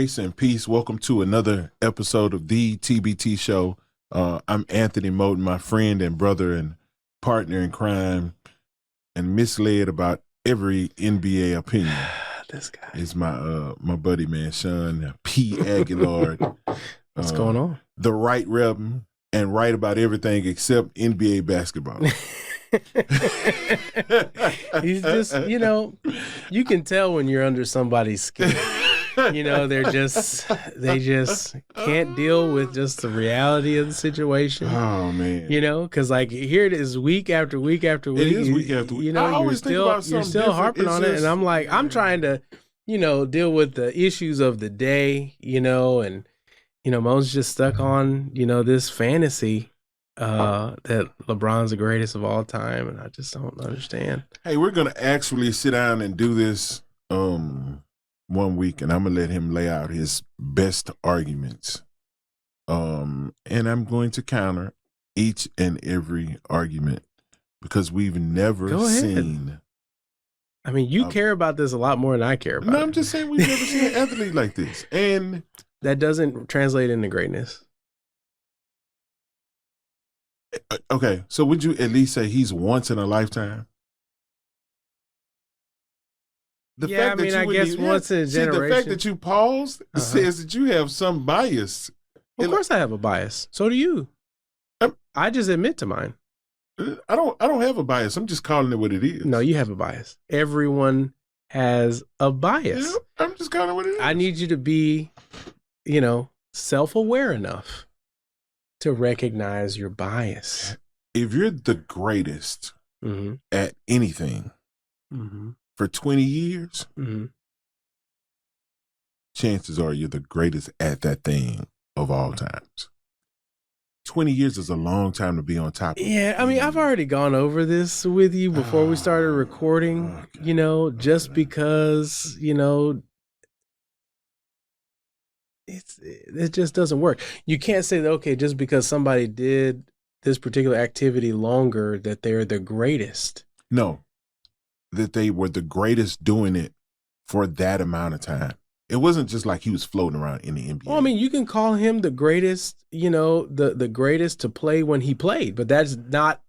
grace and peace. Welcome to another episode of the TBT Show. I'm Anthony Moten, my friend and brother and partner in crime, and misled about every NBA opinion. This guy is my buddy, man, Shawn P. Aguilar. What's going on? The right Reverend, and right about everything except NBA basketball. He's just, you can tell when you're under somebody's skin. They just can't deal with just the reality of the situation. Oh man. Because here it is week after week after week. It is week after week. You're still harping on it, and I'm like, I'm trying to, deal with the issues of the day, and Mo's just stuck on, this fantasy that LeBron's the greatest of all time, and I just don't understand. Hey, we're gonna actually sit down and do this 1 week, and I'm gonna let him lay out his best arguments. And I'm going to counter each and every argument because we've never seen. I mean, you care about this a lot more than I care about. No, I'm just saying we've never seen an athlete like this, and that doesn't translate into greatness. Okay, so would you at least say he's once in a lifetime? I guess once in a generation. The fact that you paused says that you have some bias. Of course I have a bias. So do you. I just admit to mine. I don't have a bias. I'm just calling it what it is. No, you have a bias. Everyone has a bias. Yeah, I'm just calling it what it is. I need you to be, self-aware enough to recognize your bias. If you're the greatest at anything for 20 years, chances are you're the greatest at that thing of all times. 20 years is a long time to be on top of. Yeah, I mean, I've already gone over this with you before we started recording, just because, it just doesn't work. You can't say that, okay, just because somebody did this particular activity longer that they're the greatest. No, that they were the greatest doing it for that amount of time. It wasn't just like he was floating around in the NBA. Well, I mean, you can call him the greatest, the greatest to play when he played, but that's not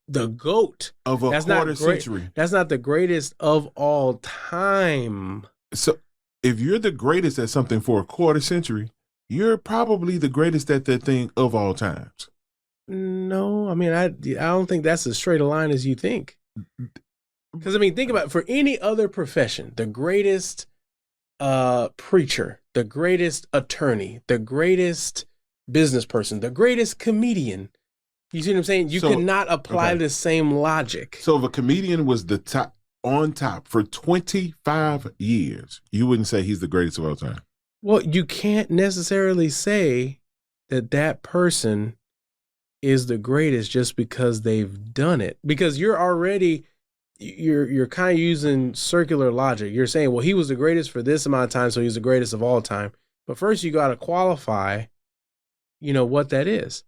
the GOAT. Of a quarter century. That's not the greatest of all time. So if you're the greatest at something for a quarter century, you're probably the greatest at that thing of all times. No, I mean, I don't think that's as straight a line as you think. Because, think about it. For any other profession, the greatest preacher, the greatest attorney, the greatest business person, the greatest comedian, you see what I'm saying? You cannot apply the same logic. So if a comedian was the top, on top for 25 years, you wouldn't say he's the greatest of all time. Well, you can't necessarily say that person is the greatest just because they've done it. Because you're already, you're kind of using circular logic. You're saying, well, he was the greatest for this amount of time, so he's the greatest of all time. But first you got to qualify, what that is.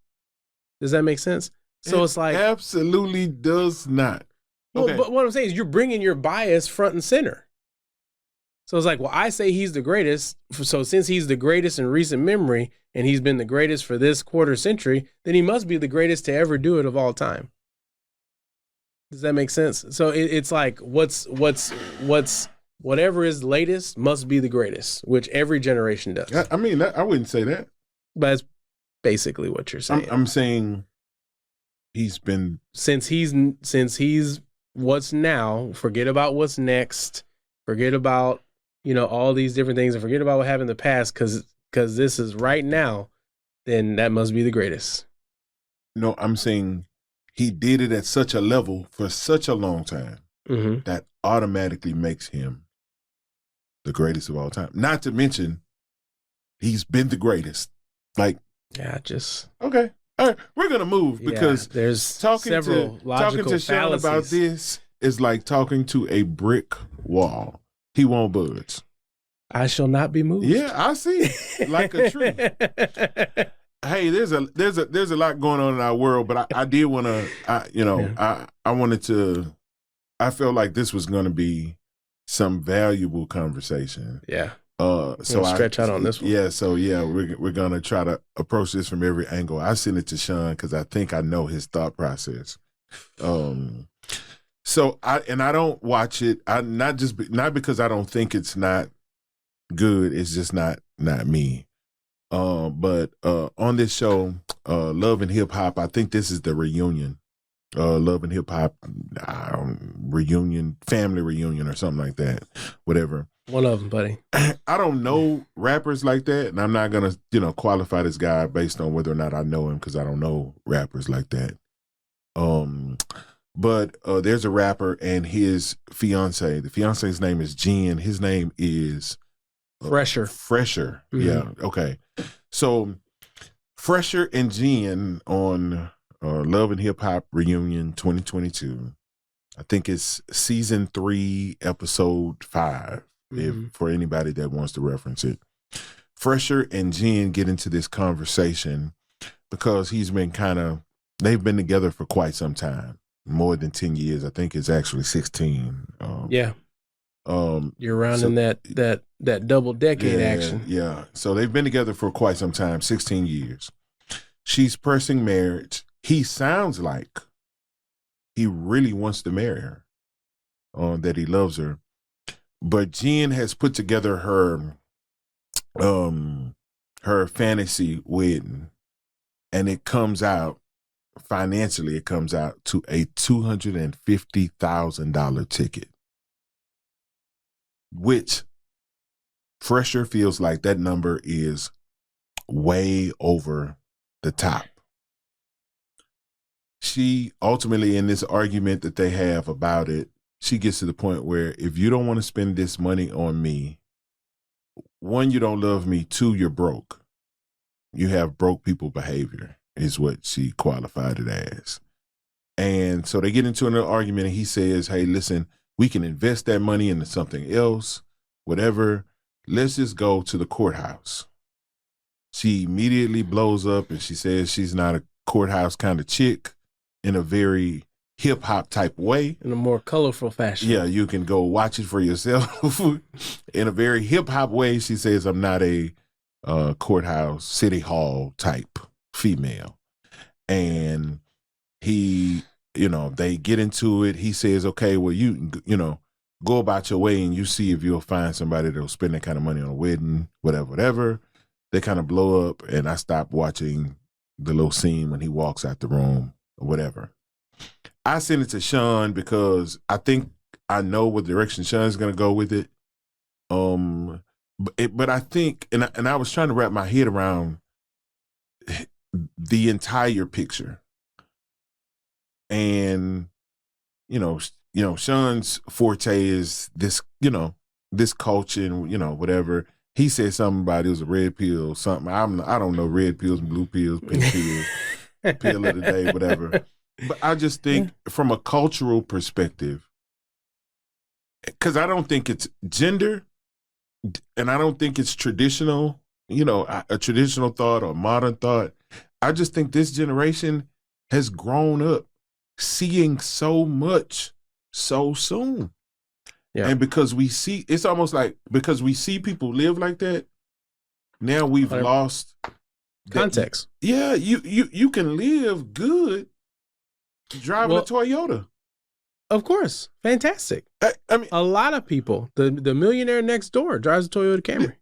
Does that make sense? So it's like, absolutely does not. Well, Okay. but what I'm saying is you're bringing your bias front and center. So it's like, well, I say he's the greatest. So since he's the greatest in recent memory and he's been the greatest for this quarter century, then he must be the greatest to ever do it of all time. Does that make sense? So it's like whatever is latest must be the greatest, which every generation does. I wouldn't say that. But that's basically what you're saying. I'm saying he's been since he's what's now, forget about what's next, forget about, all these different things, and forget about what happened in the past, because this is right now, then that must be the greatest. No, I'm saying he did it at such a level for such a long time that automatically makes him the greatest of all time. Not to mention, he's been the greatest. Okay. All right, we're gonna move because there's talking several logical to Shawn fallacies about this is like talking to a brick wall. He won't budge. I shall not be moved. Yeah, I see. Like a tree. Hey, there's a lot going on in our world, but I did want to, I wanted to, I felt like this was going to be some valuable conversation. Yeah. So stretch out on this one. Yeah, so yeah, we're gonna try to approach this from every angle. I sent it to Shawn because I think I know his thought process. So I don't watch it. Not because I don't think it's not good. It's just not me. But on this show, Love and Hip Hop, I think this is the reunion. Love and Hip Hop reunion, family reunion, or something like that. Whatever. One of them, buddy. I don't know rappers like that, and I'm not gonna, qualify this guy based on whether or not I know him because I don't know rappers like that. But there's a rapper and his fiance. The fiance's name is Jen. His name is Phresher. Phresher. Mm-hmm. Yeah. Okay. So Phresher and Jen on Love and Hip Hop Reunion 2022. I think it's season 3, episode 5. Mm-hmm. For anybody that wants to reference it. Phresher and Jen get into this conversation because they've been together for quite some time, more than 10 years. I think it's actually 16. Yeah. You're rounding that double decade action. Yeah. So they've been together for quite some time, 16 years. She's pressing marriage. He sounds like he really wants to marry her, that he loves her. But Jen has put together her fantasy wedding, and it comes out financially. It comes out to a $250,000 ticket, which Phresher feels like that number is way over the top. She ultimately, in this argument that they have about it, she gets to the point where if you don't want to spend this money on me, 1, you don't love me, 2, you're broke. You have broke people behavior, is what she qualified it as. And so they get into an argument and he says, hey, listen, we can invest that money into something else, whatever. Let's just go to the courthouse. She immediately blows up and she says she's not a courthouse kind of chick, in a very hip-hop type way. In a more colorful fashion. Yeah, you can go watch it for yourself. In a very hip-hop way, she says, I'm not a courthouse, city hall type female. And he, they get into it. He says, okay, well, you go about your way and you see if you'll find somebody that'll spend that kind of money on a wedding, whatever. They kind of blow up, and I stop watching the little scene when he walks out the room or whatever. I sent it to Shawn because I think I know what direction Shawn's going to go with it. But I think, and I was trying to wrap my head around the entire picture. And, Shawn's forte is this, this culture and, whatever. He said something about it was a red pill, something. I don't know, red pills, blue pills, pink pills, pill of the day, whatever. But I just think from a cultural perspective, because I don't think it's gender and I don't think it's traditional, a traditional thought or modern thought. I just think this generation has grown up seeing so much so soon. Yeah. And because we see, it's almost like because we see people live like that, now we've lost context. Yeah, you can live good driving a Toyota. Of course. Fantastic. I mean, a lot of people, the millionaire next door drives a Toyota Camry.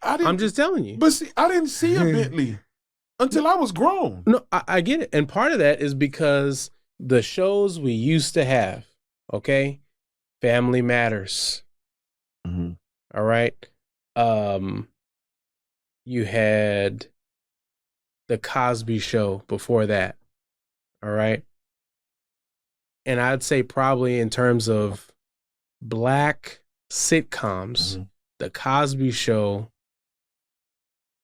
I'm just telling you. But see, I didn't see a Bentley until I was grown. No, I get it. And part of that is because the shows we used to have, okay? Family Matters. Mm-hmm. All right. You had the Cosby Show before that. All right. And I'd say probably in terms of black sitcoms, the Cosby Show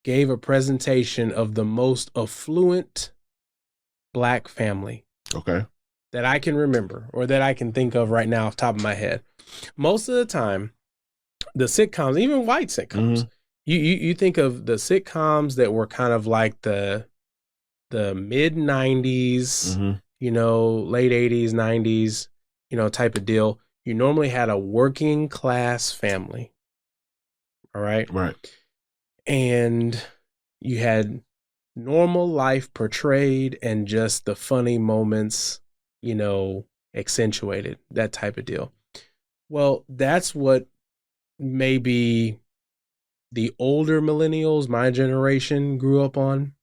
gave a presentation of the most affluent black family. Okay. That I can remember or that I can think of right now off the top of my head. Most of the time, the sitcoms, even white sitcoms, you think of the sitcoms that were kind of like the mid 90s, late 80s, 90s, type of deal. You normally had a working class family, All right. Right. And you had normal life portrayed and just the funny moments, accentuated, that type of deal. Well, that's what maybe the older millennials, my generation, grew up on.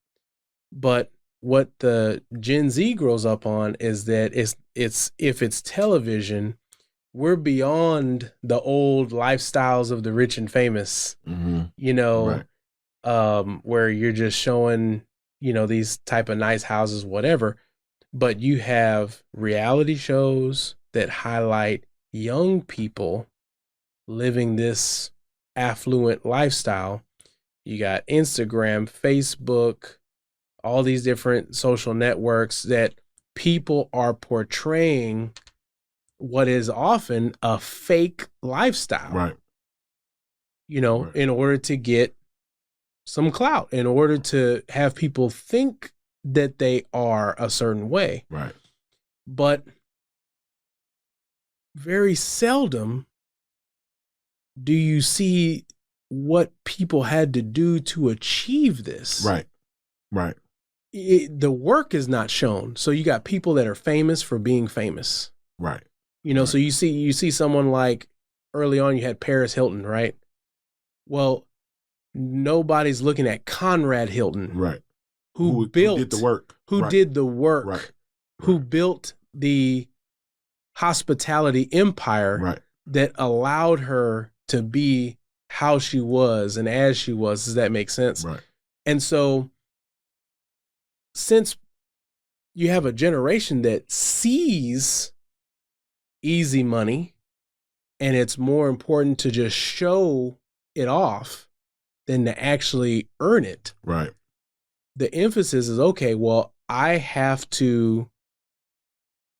But what the Gen Z grows up on is that if it's television, we're beyond the old lifestyles of the rich and famous, Right. Where you're just showing, these type of nice houses, whatever. But you have reality shows that highlight young people living this affluent lifestyle. You got Instagram, Facebook, all these different social networks that people are portraying what is often a fake lifestyle. Right. Right. In order to get some clout, in order to have people think that they are a certain way. Right. But very seldom do you see what people had to do to achieve this. Right. Right. The work is not shown. So you got people that are famous for being famous. Right. Right. So you see someone like early on you had Paris Hilton, right? Well, nobody's looking at Conrad Hilton. Right. Who did the work. Who did the work. Right. Who built the hospitality empire that allowed her to be how she was and as she was. Does that make sense? Right. And so since you have a generation that sees easy money and it's more important to just show it off than to actually earn it. Right. The emphasis is, okay, well, I have to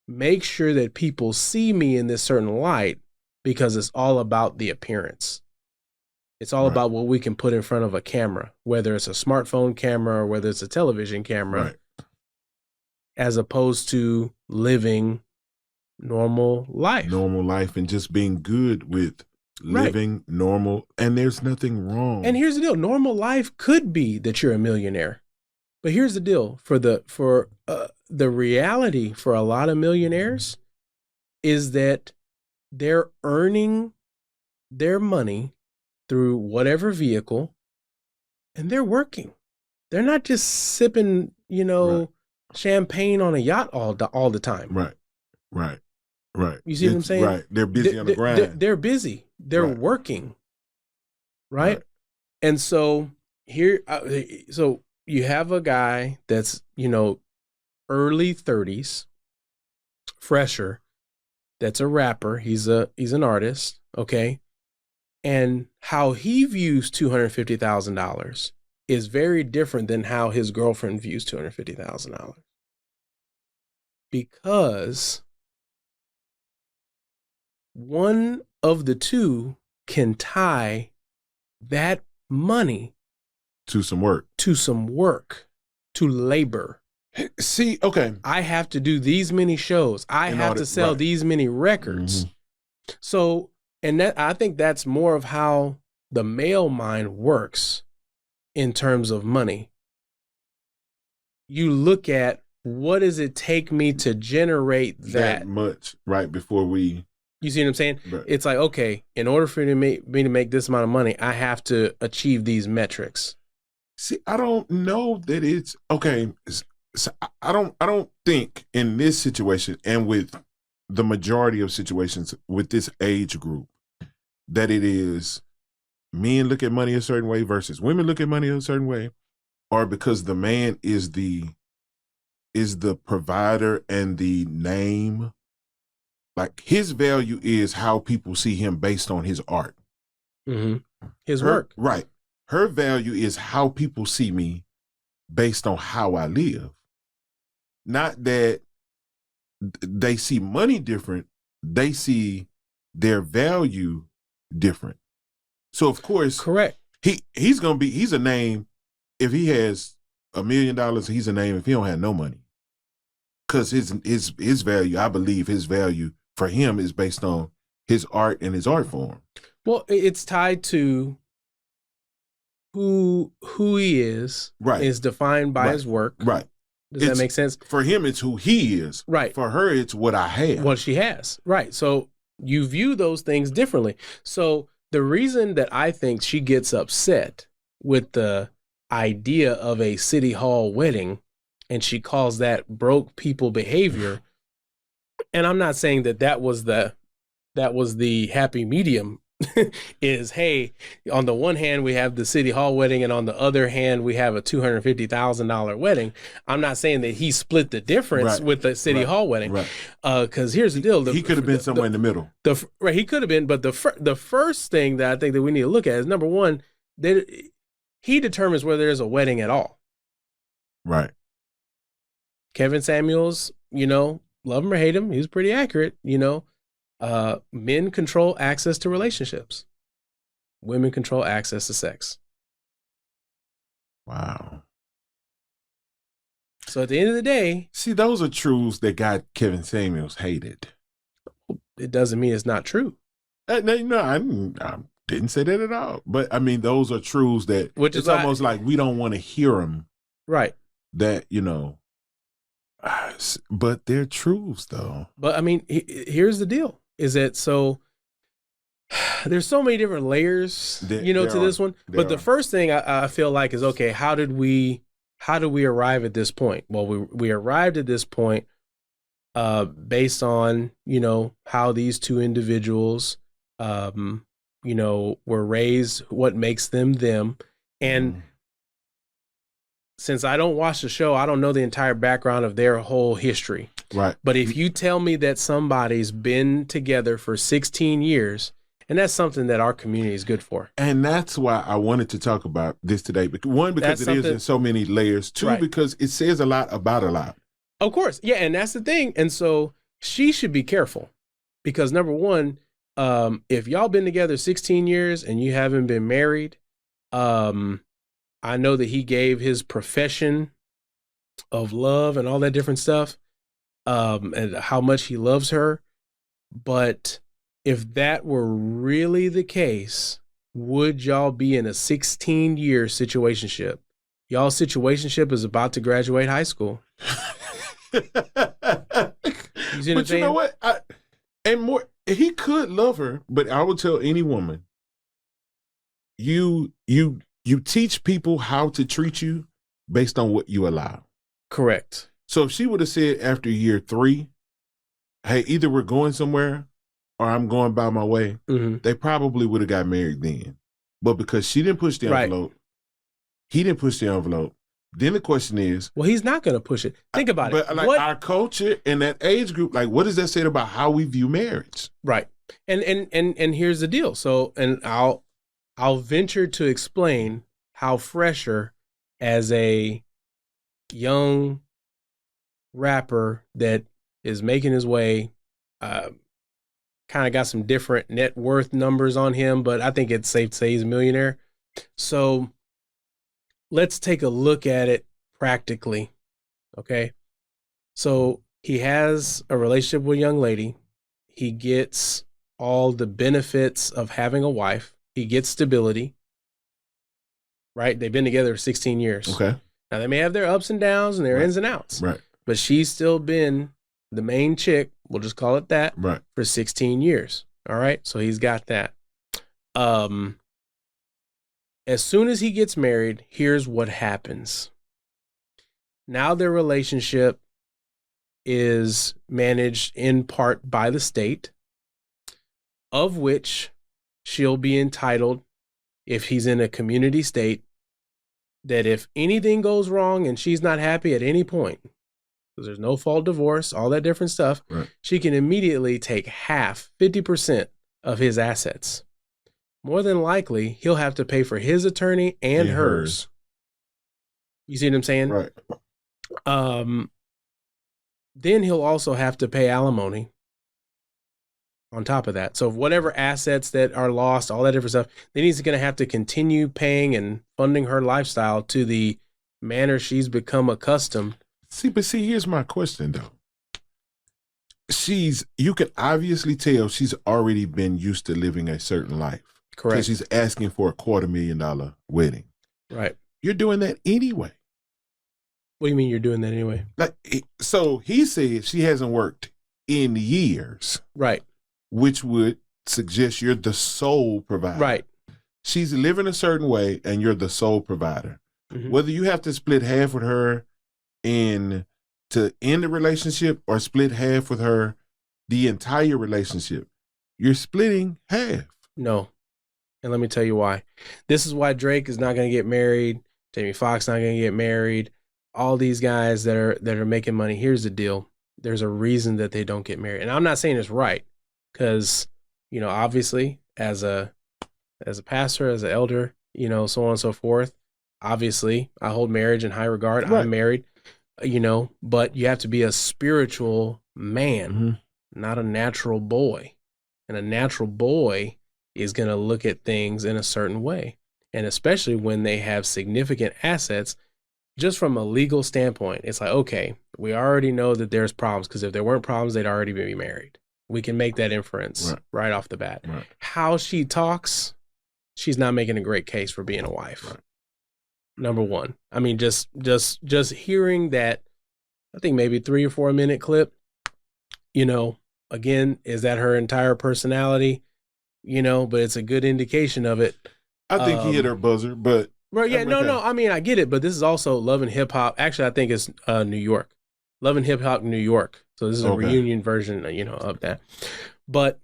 make sure that people see me in this certain light because it's all about the appearance. It's all about what we can put in front of a camera, whether it's a smartphone camera or whether it's a television camera, as opposed to living normal life. Normal life and just being good with living normal. And there's nothing wrong. And here's the deal. Normal life could be that you're a millionaire. But here's the deal. For the reality for a lot of millionaires is that they're earning their money through whatever vehicle and they're working. They're not just sipping, champagne on a yacht all the time. Right. You see what I'm saying? Right. They're busy on the grind. They're busy. They're working. Right? And so here, so you have a guy that's, early 30s, Phresher, that's a rapper. He's an artist. Okay. And how he views $250,000 is very different than how his girlfriend views $250,000. Because one of the two can tie that money to some work, to labor. See, okay. I have to do these many shows. I have to sell these many records. Mm-hmm. So, and that, I think that's more of how the male mind works in terms of money. You look at, what does it take me to generate that much before we... You see what I'm saying? Right. It's like, okay, in order for me to make this amount of money, I have to achieve these metrics. See, I don't know that it's okay. So I don't think in this situation and with the majority of situations with this age group that it is men look at money a certain way versus women look at money a certain way, or because the man is the provider and the name. Like his value is how people see him based on his art. Mm-hmm. His work. Right. Her value is how people see me based on how I live. Not that they see money different, they see their value different. So of course, correct. He's a name. If he has $1 million, he's a name if he don't have no money. Because his value, I believe his value for him is based on his art and his art form. Well, it's tied to who he is defined by his work. Right. Does that make sense? For him, it's who he is. Right. For her, it's what I have. What she has. Right. So you view those things differently. So the reason that I think she gets upset with the idea of a city hall wedding, and she calls that broke people behavior, and I'm not saying that was the happy medium, is, hey, on the one hand we have the city hall wedding, and on the other hand we have a $250,000 wedding. I'm not saying that he split the difference with the city hall wedding, because here's the deal: he could have been somewhere in the middle. He could have been, but the first thing that I think that we need to look at is, number one, that he determines whether there's a wedding at all. Right. Kevin Samuels, love him or hate him, he was pretty accurate. Men control access to relationships. Women control access to sex. Wow. So at the end of the day... See, those are truths that got Kevin Samuels hated. It doesn't mean it's not true. No, I didn't say that at all. But, I mean, those are truths that... It's almost like we don't want to hear them. Right. That, but they're truths, though. But, I mean, here's the deal. Is that so... There's so many different layers, to this one. But the first thing I feel like is, okay, how did we arrive at this point? Well, we arrived at this point based on, how these two individuals, were raised, what makes them them. And since I don't watch the show, I don't know the entire background of their whole history. Right. But if you tell me that somebody's been together for 16 years, and that's something that our community is good for. And that's why I wanted to talk about this today. One, because it is in so many layers. Two, because it says a lot about a lot. Of course. Yeah, and that's the thing. And so she should be careful. Because number one, if y'all been together 16 years and you haven't been married, I know that he gave his profession of love and all that different stuff, and how much he loves her. But if that were really the case, would y'all be in a 16-year situationship? Y'all's situationship is about to graduate high school. You see what I'm saying? You know what? He could love her, but I would tell any woman, you teach people how to treat you based on what you allow. Correct. So if she would have said after year 3, hey, either we're going somewhere or I'm going by my way, they probably would have got married then. But because she didn't push the envelope, he didn't push the envelope, then the question is... Well, he's not going to push it. Think about it. But our culture and that age group, what does that say about how we view marriage? Right. And here's the deal. So, and I'll venture to explain how Phresher, as a young rapper that is making his way, kind of got some different net worth numbers on him, but I think it's safe to say he's a millionaire. So let's take a look at it practically. Okay. So he has a relationship with a young lady. He gets all the benefits of having a wife. He gets stability, right? They've been together 16 years. Okay. Now they may have their ups and downs and their ins and outs. Right. But she's still been the main chick, we'll just call it that, for 16 years. All right. So he's got that. As soon as he gets married, here's what happens. Now their relationship is managed in part by the state, of which she'll be entitled, if he's in a community state, that if anything goes wrong and she's not happy at any point, because there's no fault divorce, all that different stuff, she can immediately take half, 50% of his assets. More than likely, he'll have to pay for his attorney and hers. You see what I'm saying? Right. Then he'll also have to pay alimony on top of that. So whatever assets that are lost, all that different stuff, then he's going to have to continue paying and funding her lifestyle to the manner she's become accustomed. See, here's my question though. You can obviously tell she's already been used to living a certain life. Correct. Because she's asking for a $250,000 wedding. Right. You're doing that anyway. What do you mean you're doing that anyway? Like, so he said she hasn't worked in years. Right. Which would suggest you're the sole provider. Right. She's living a certain way and you're the sole provider. Mm-hmm. Whether you have to split half with her to end the relationship or split half with her the entire relationship, you're splitting half. No. And let me tell you why. This is why Drake is not going to get married. Jamie Foxx not going to get married. All these guys that are making money. Here's the deal. There's a reason that they don't get married. And I'm not saying it's right because, you know, obviously as a pastor, as an elder, you know, so on and so forth, obviously I hold marriage in high regard. Right. I'm married, you know, but you have to be a spiritual man, not a natural boy. And a natural boy is going to look at things in a certain way. And especially when they have significant assets, just from a legal standpoint, it's like, okay, we already know that there's problems because if there weren't problems, they'd already be married. We can make that inference right off the bat. Right. How she talks, she's not making a great case for being a wife. Right. Number one. I mean, just hearing that, I think maybe 3 or 4 minute clip, you know, again, is that her entire personality? You know, but it's a good indication of it. I think he hit her buzzer, but. Right, yeah, no. I mean, I get it, but this is also Love and Hip Hop. Actually, I think it's New York. Love and Hip Hop New York. So this is a reunion version, you know, of that. But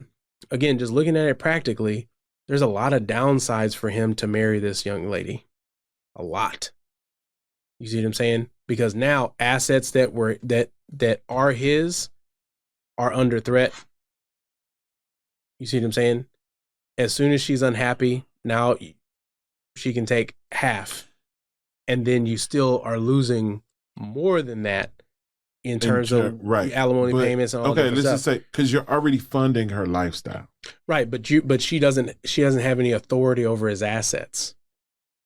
again, just looking at it practically, there's a lot of downsides for him to marry this young lady. A lot. You see what I'm saying? Because now assets that are his are under threat. You see what I'm saying? As soon as she's unhappy, now she can take half, and then you still are losing more than that in terms of alimony payments and all that stuff. Okay, let's just say because you're already funding her lifestyle, right? But she doesn't have any authority over his assets.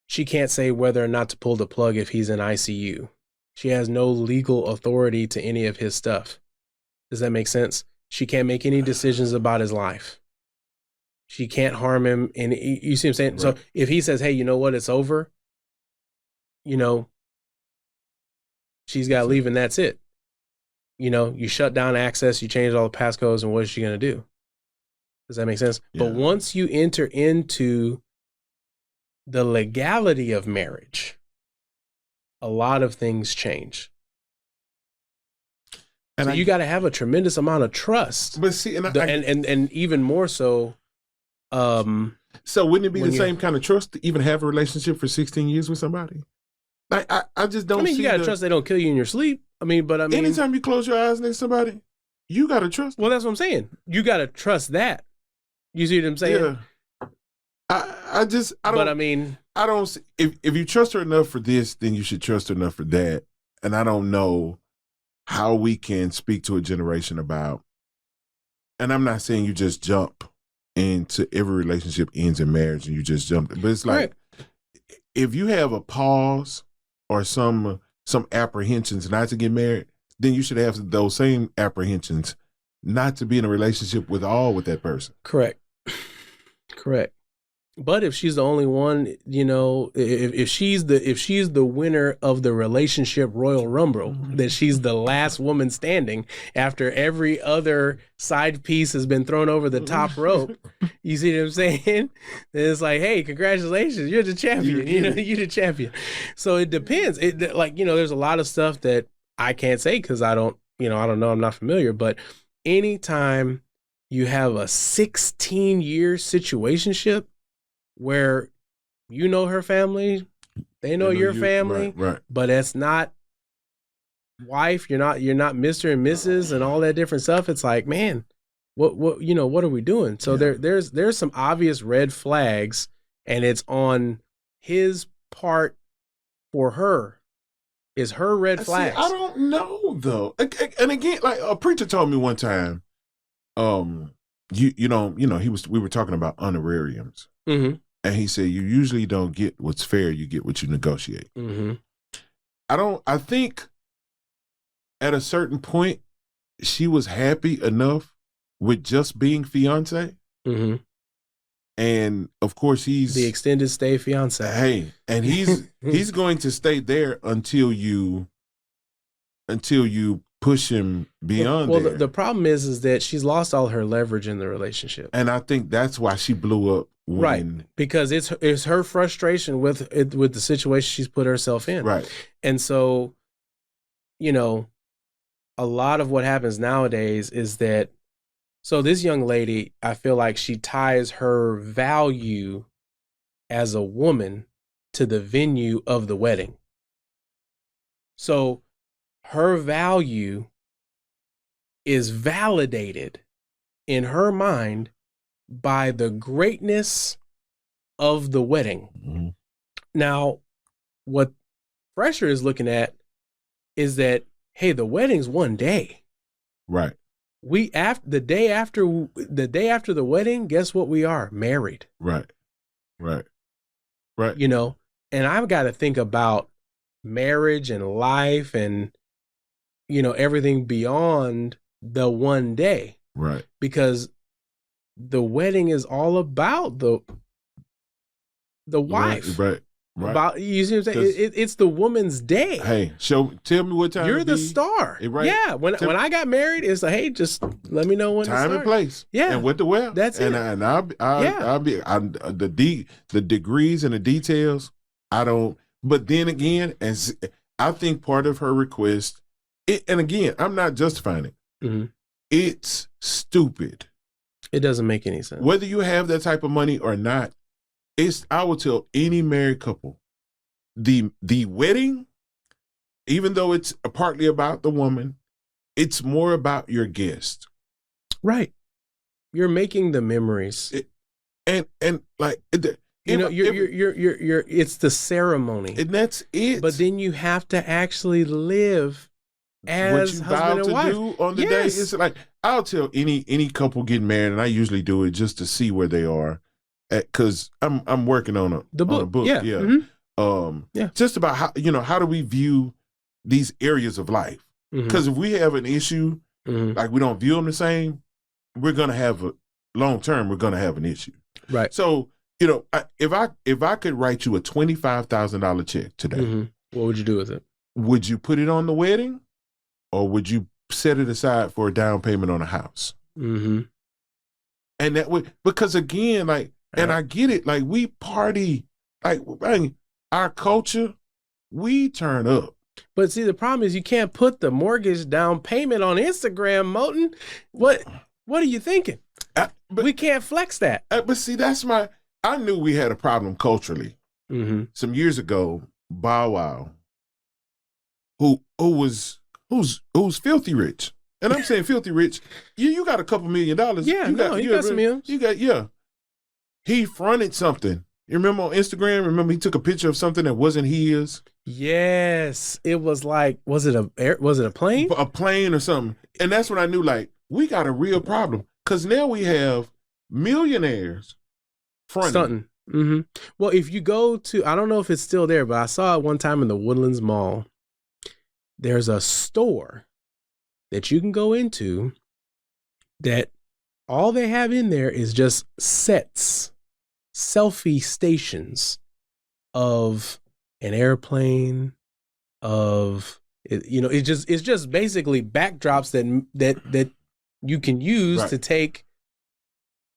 She can't say whether or not to pull the plug if he's in ICU. She has no legal authority to any of his stuff. Does that make sense? She can't make any decisions about his life. She can't harm him. And you see what I'm saying? Right. So if he says, hey, you know what? It's over. You know, she's got to leave and that's it. You know, you shut down access, you change all the passcodes, and what is she going to do? Does that make sense? Yeah. But once you enter into the legality of marriage, a lot of things change. And so you got to have a tremendous amount of trust. But see, and even more so. So wouldn't it be the same kind of trust to even have a relationship for 16 years with somebody? Like I just don't. I mean, you gotta trust they don't kill you in your sleep. I mean, anytime you close your eyes next to somebody, you gotta trust. Well, that's what I'm saying. You gotta trust that. You see what I'm saying? Yeah. I don't. But I mean, I don't. If you trust her enough for this, then you should trust her enough for that. And I don't know how we can speak to a generation about. And I'm not saying you just jump into every relationship ends in marriage and you just jump. But it's like if you have a pause or some apprehensions not to get married, then you should have those same apprehensions not to be in a relationship with that person. Correct. But if she's the only one, you know, if she's the winner of the relationship Royal Rumble, that she's the last woman standing after every other side piece has been thrown over the top rope. You see what I'm saying? And it's like, hey, congratulations, you're the champion. You're the champion. So it depends. There's a lot of stuff that I can't say because I don't know, I'm not familiar. But anytime you have a 16-year situationship, where you know her family, they know your family, right. But it's not wife. You're not Mr. and Mrs. and all that different stuff. It's like, man, what are we doing? So there's some obvious red flags, and it's on his part for her. Is her red flags? I don't know though. And again, like a preacher told me one time, we were talking about honorariums. Mm-hmm. And he said, you usually don't get what's fair, you get what you negotiate. Mm-hmm. I think at a certain point, she was happy enough with just being fiance. Mm-hmm. And of course he's the extended stay fiance. Hey, and he's going to stay there until you push him beyond well, there. The problem is that she's lost all her leverage in the relationship. And I think that's why she blew up. Right. Because it's her frustration with the situation she's put herself in. Right. And so, a lot of what happens nowadays is that, so this young lady, I feel like she ties her value as a woman to the venue of the wedding. So her value is validated in her mind by the greatness of the wedding. Mm-hmm. Now, what Phresher is looking at is that, hey, the wedding's one day. Right. The day after the wedding, guess what we are? Married. Right. Right. And I've got to think about marriage and life and, everything beyond the one day. Right. Because the wedding is all about the wife. Right. About, you see what I'm saying? It's the woman's day. Hey, tell me what time. You're the star. Right? Yeah. When I got married, it's like, hey, just let me know when time and place. Yeah. And what to wear. That's it. And I'll be the degrees and the details. I don't. But then again, as I think part of her request, and again, I'm not justifying it. Mm-hmm. It's stupid. It doesn't make any sense. Whether you have that type of money or not, I would tell any married couple, the wedding, even though it's partly about the woman, it's more about your guest. Right. You're making the memories. And like you're it's the ceremony. And that's it. But then you have to actually live as what you husband and wife. do on the day. It's like, I'll tell any couple getting married, and I usually do it just to see where they are, because I'm working on a book. Yeah. Mm-hmm. Just about how do we view these areas of life? Because if we have an issue, like we don't view them the same, we're gonna have long term. We're gonna have an issue. Right. So if I could write you a $25,000 check today, what would you do with it? Would you put it on the wedding, or would you set it aside for a down payment on a house? Mm-hmm. And that would, because again, like, and I get it, like, we party, like, our culture, we turn up. But see, the problem is you can't put the mortgage down payment on Instagram, Moten. What are you thinking? We can't flex that. But see, I knew we had a problem culturally. Some years ago, Bow Wow, who's filthy rich. And I'm saying filthy rich. You got a couple $1 million. Yeah, he got some millions. He fronted something. You remember on Instagram? Remember he took a picture of something that wasn't his? Yes, it was like, was it a plane? A plane or something. And that's when I knew, like, we got a real problem, because now we have millionaires fronting. Stunting. Well, if you go to, I don't know if it's still there, but I saw it one time in the Woodlands Mall. There's a store that you can go into that all they have in there is just selfie stations of an airplane, of it's just basically backdrops that you can use to take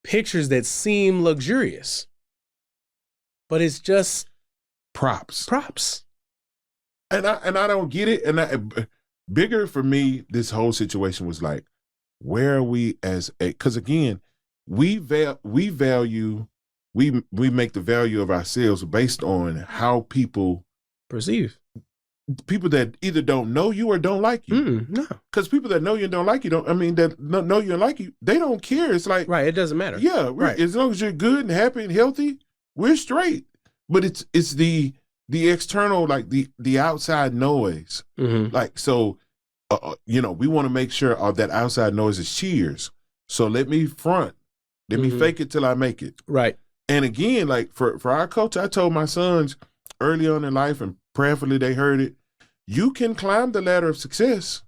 pictures that seem luxurious, but it's just props. And I don't get it. And bigger for me, this whole situation was like, where are we because again, we make the value of ourselves based on how people perceive. People that either don't know you or don't like you. No. Because people that know you and don't like you that know you and like you, they don't care. It's like, right, it doesn't matter. Yeah, right. As long as you're good and happy and healthy, we're straight. But it's the external, like the outside noise. Like, so we want to make sure that outside noise is cheers. So let me front. Let me fake it till I make it. Right. And again, like for our culture, I told my sons early on in life, and prayerfully they heard it, you can climb the ladder of success,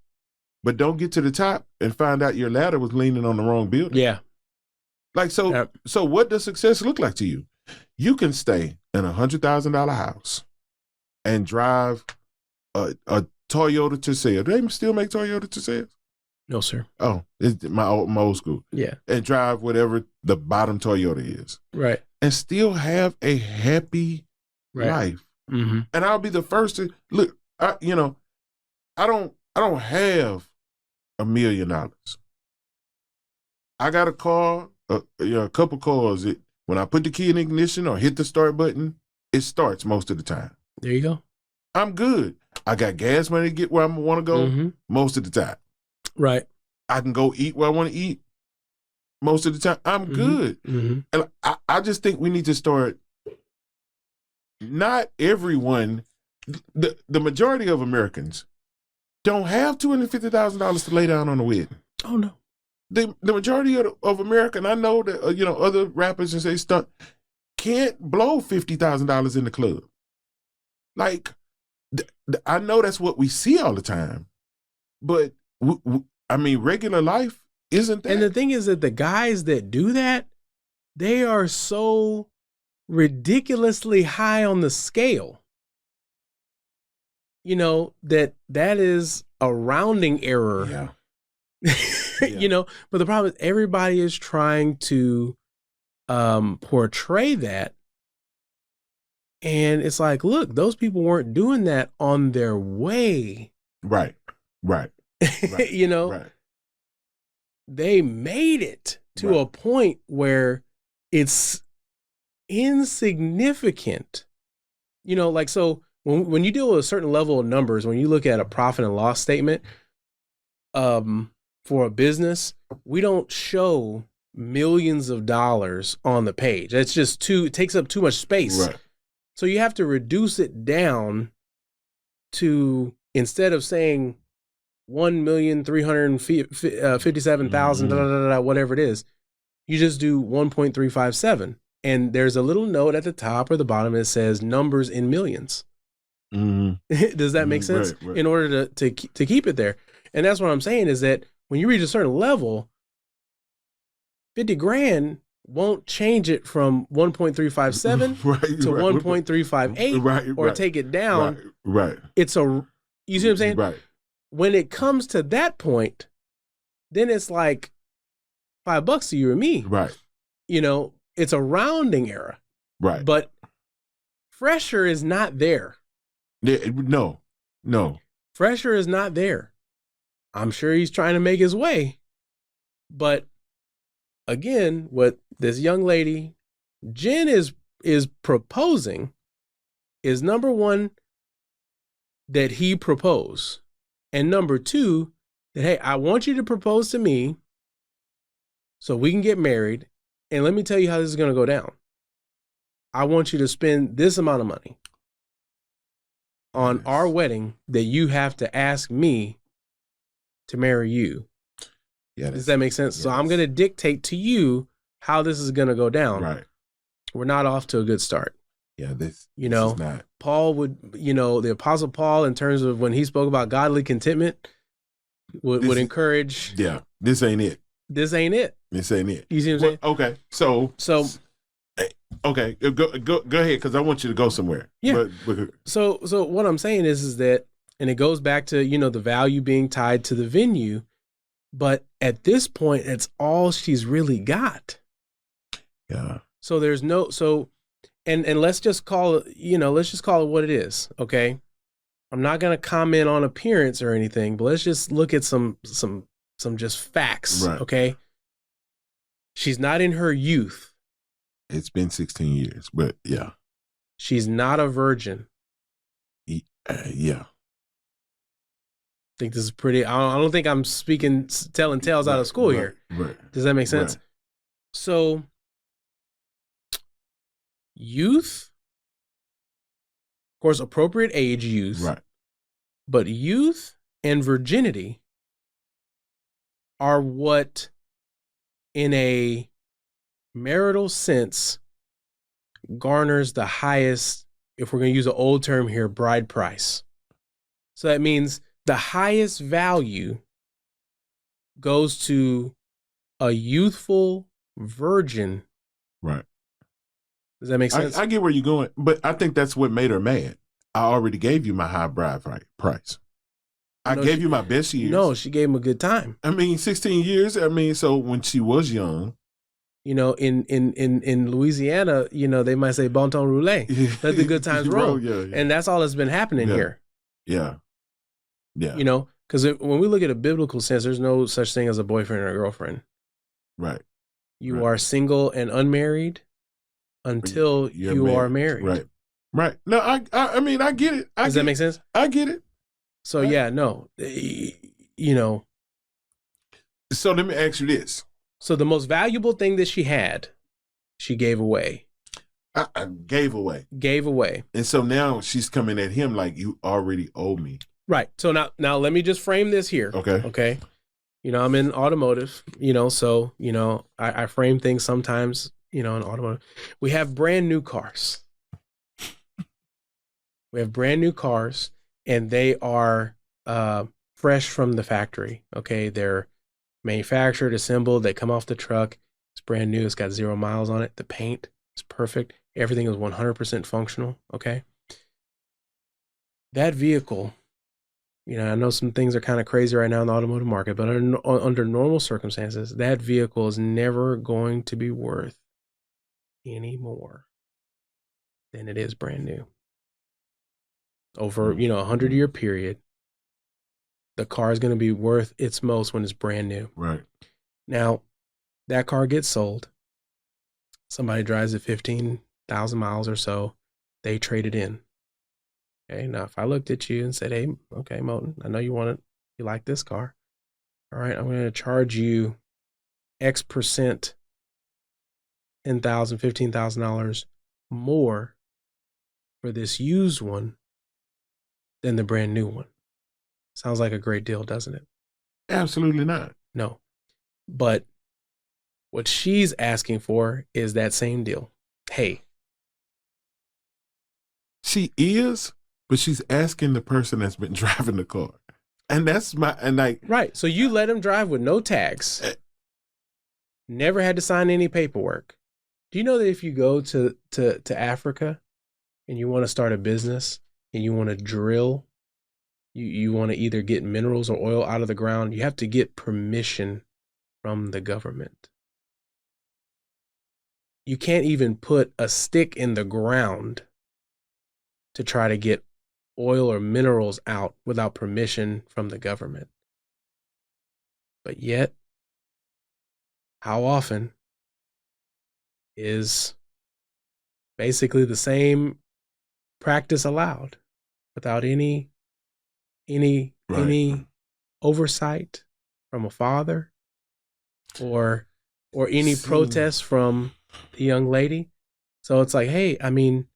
but don't get to the top and find out your ladder was leaning on the wrong building. Yeah. Like, so what does success look like to you? You can stay in $100,000 house and drive a Toyota Tercel. Do they still make Toyota Tercels? No, sir. Oh, it's my old school. Yeah. And drive whatever the bottom Toyota is. Right. And still have a happy life. Mm-hmm. And I'll be the first to look. I don't have $1 million. I got a car, a couple cars. When I put the key in the ignition or hit the start button, it starts most of the time. There you go. I'm good. I got gas money to get where I want to go most of the time. Right. I can go eat where I want to eat most of the time. I'm good. Mm-hmm. And I just think we need to start. Not everyone, the majority of Americans don't have $250,000 to lay down on a wedding. Oh, no. The majority of America, and I know that, other rappers and say stunt, can't blow $50,000 in the club. Like, I know that's what we see all the time, but regular life isn't that. And the thing is that the guys that do that, they are so ridiculously high on the scale. That is a rounding error. Yeah. But the problem is everybody is trying to portray that. And it's like, look, those people weren't doing that on their way. Right. Right. Right. They made it to a point where it's insignificant. So when you deal with a certain level of numbers, when you look at a profit and loss statement, for a business, we don't show millions of dollars on the page. That's just it takes up too much space. Right. So you have to reduce it down to, instead of saying 1,357,000, whatever it is, you just do 1.357. And there's a little note at the top or the bottom that says numbers in millions. Mm-hmm. Does that make sense? Right. In order to keep it there. And that's what I'm saying is that when you reach a certain level, 50 grand won't change it from 1.357 to 1.358 or take it down. Right. You see what I'm saying? Right. When it comes to that point, then it's like $5 to you or me. Right. It's a rounding error. Right. But Phresher is not there. No. Phresher is not there. I'm sure he's trying to make his way. But again, what this young lady, Jen, is proposing is, number one, that he propose. And number two, that, hey, I want you to propose to me so we can get married. And let me tell you how this is going to go down. I want you to spend this amount of money on our wedding that you have to ask me to marry you. Yeah, does that make sense? Yes. So I'm going to dictate to you how this is going to go down. Right. We're not off to a good start. Yeah, this is not. Paul would, the Apostle Paul, in terms of when he spoke about godly contentment, would encourage. Yeah, this ain't it. This ain't it. This ain't it. You see what I'm saying? Okay, so okay, go ahead, because I want you to go somewhere. Yeah. So what I'm saying is that, and it goes back to the value being tied to the venue, but at this point, it's all she's really got. Yeah. So there's and let's just call it, let's just call it what it is. Okay. I'm not going to comment on appearance or anything, but let's just look at some just facts. Right. Okay. She's not in her youth. It's been 16 years, but yeah. She's not a virgin. Yeah. I think this is pretty, I don't think I'm telling tales out of school here. Right. Does that make sense? Right. So youth, of course, appropriate age youth. Right. But youth and virginity are what, in a marital sense, garners the highest, if we're going to use an old term here, bride price. So that means the highest value goes to a youthful virgin. Right. Does that make sense? I get where you're going, but I think that's what made her mad. I already gave you my high bride price. I gave you my best years. No, she gave him a good time. I mean, 16 years. I mean, so when she was young. You know, in Louisiana, you know, they might say bon temps roulé. Let the good times roll. Yeah. And that's all that's been happening here. Yeah. Yeah. You know, because when we look at a biblical sense, there's no such thing as a boyfriend or a girlfriend. Right. You are single and unmarried until you are married. Right. Right. No, I mean, I get it. Does that make sense? I get it. So, yeah, no, you know. So let me ask you this. So the most valuable thing that she had, she gave away. I gave away. Gave away. And so now she's coming at him like, you already owe me. Right. So now let me just frame this here. Okay. Okay. You know, I'm in automotive, you know, so, you know, I frame things sometimes, you know, in automotive. We have brand new cars. We have brand new cars, and they are fresh from the factory. Okay. They're manufactured, assembled, they come off the truck. It's brand new. It's got 0 miles on it. The paint is perfect. Everything is 100% functional. Okay. That vehicle, you know, I know some things are kind of crazy right now in the automotive market, but under normal circumstances, that vehicle is never going to be worth any more than it is brand new. Over, you know, 100-year period, the car is going to be worth its most when it's brand new. Right. Now, that car gets sold. Somebody drives it 15,000 miles or so. They trade it in. Okay. Now, if I looked at you and said, hey, okay, Moten, I know you like this car. All right. I'm going to charge you X percent, $10,000, $15,000 more for this used one than the brand new one. Sounds like a great deal, doesn't it? Absolutely not. No. But what she's asking for is that same deal. Hey. She is, but she's asking the person that's been driving the car. And that's right. So you let him drive with no tags. Never had to sign any paperwork. Do you know that if you go to Africa and you want to start a business and you want to drill, you want to either get minerals or oil out of the ground, you have to get permission from the government. You can't even put a stick in the ground to try to get oil or minerals out without permission from the government. But yet, how often is basically the same practice allowed without any oversight from a father or any protest from the young lady? So it's like, hey, I mean,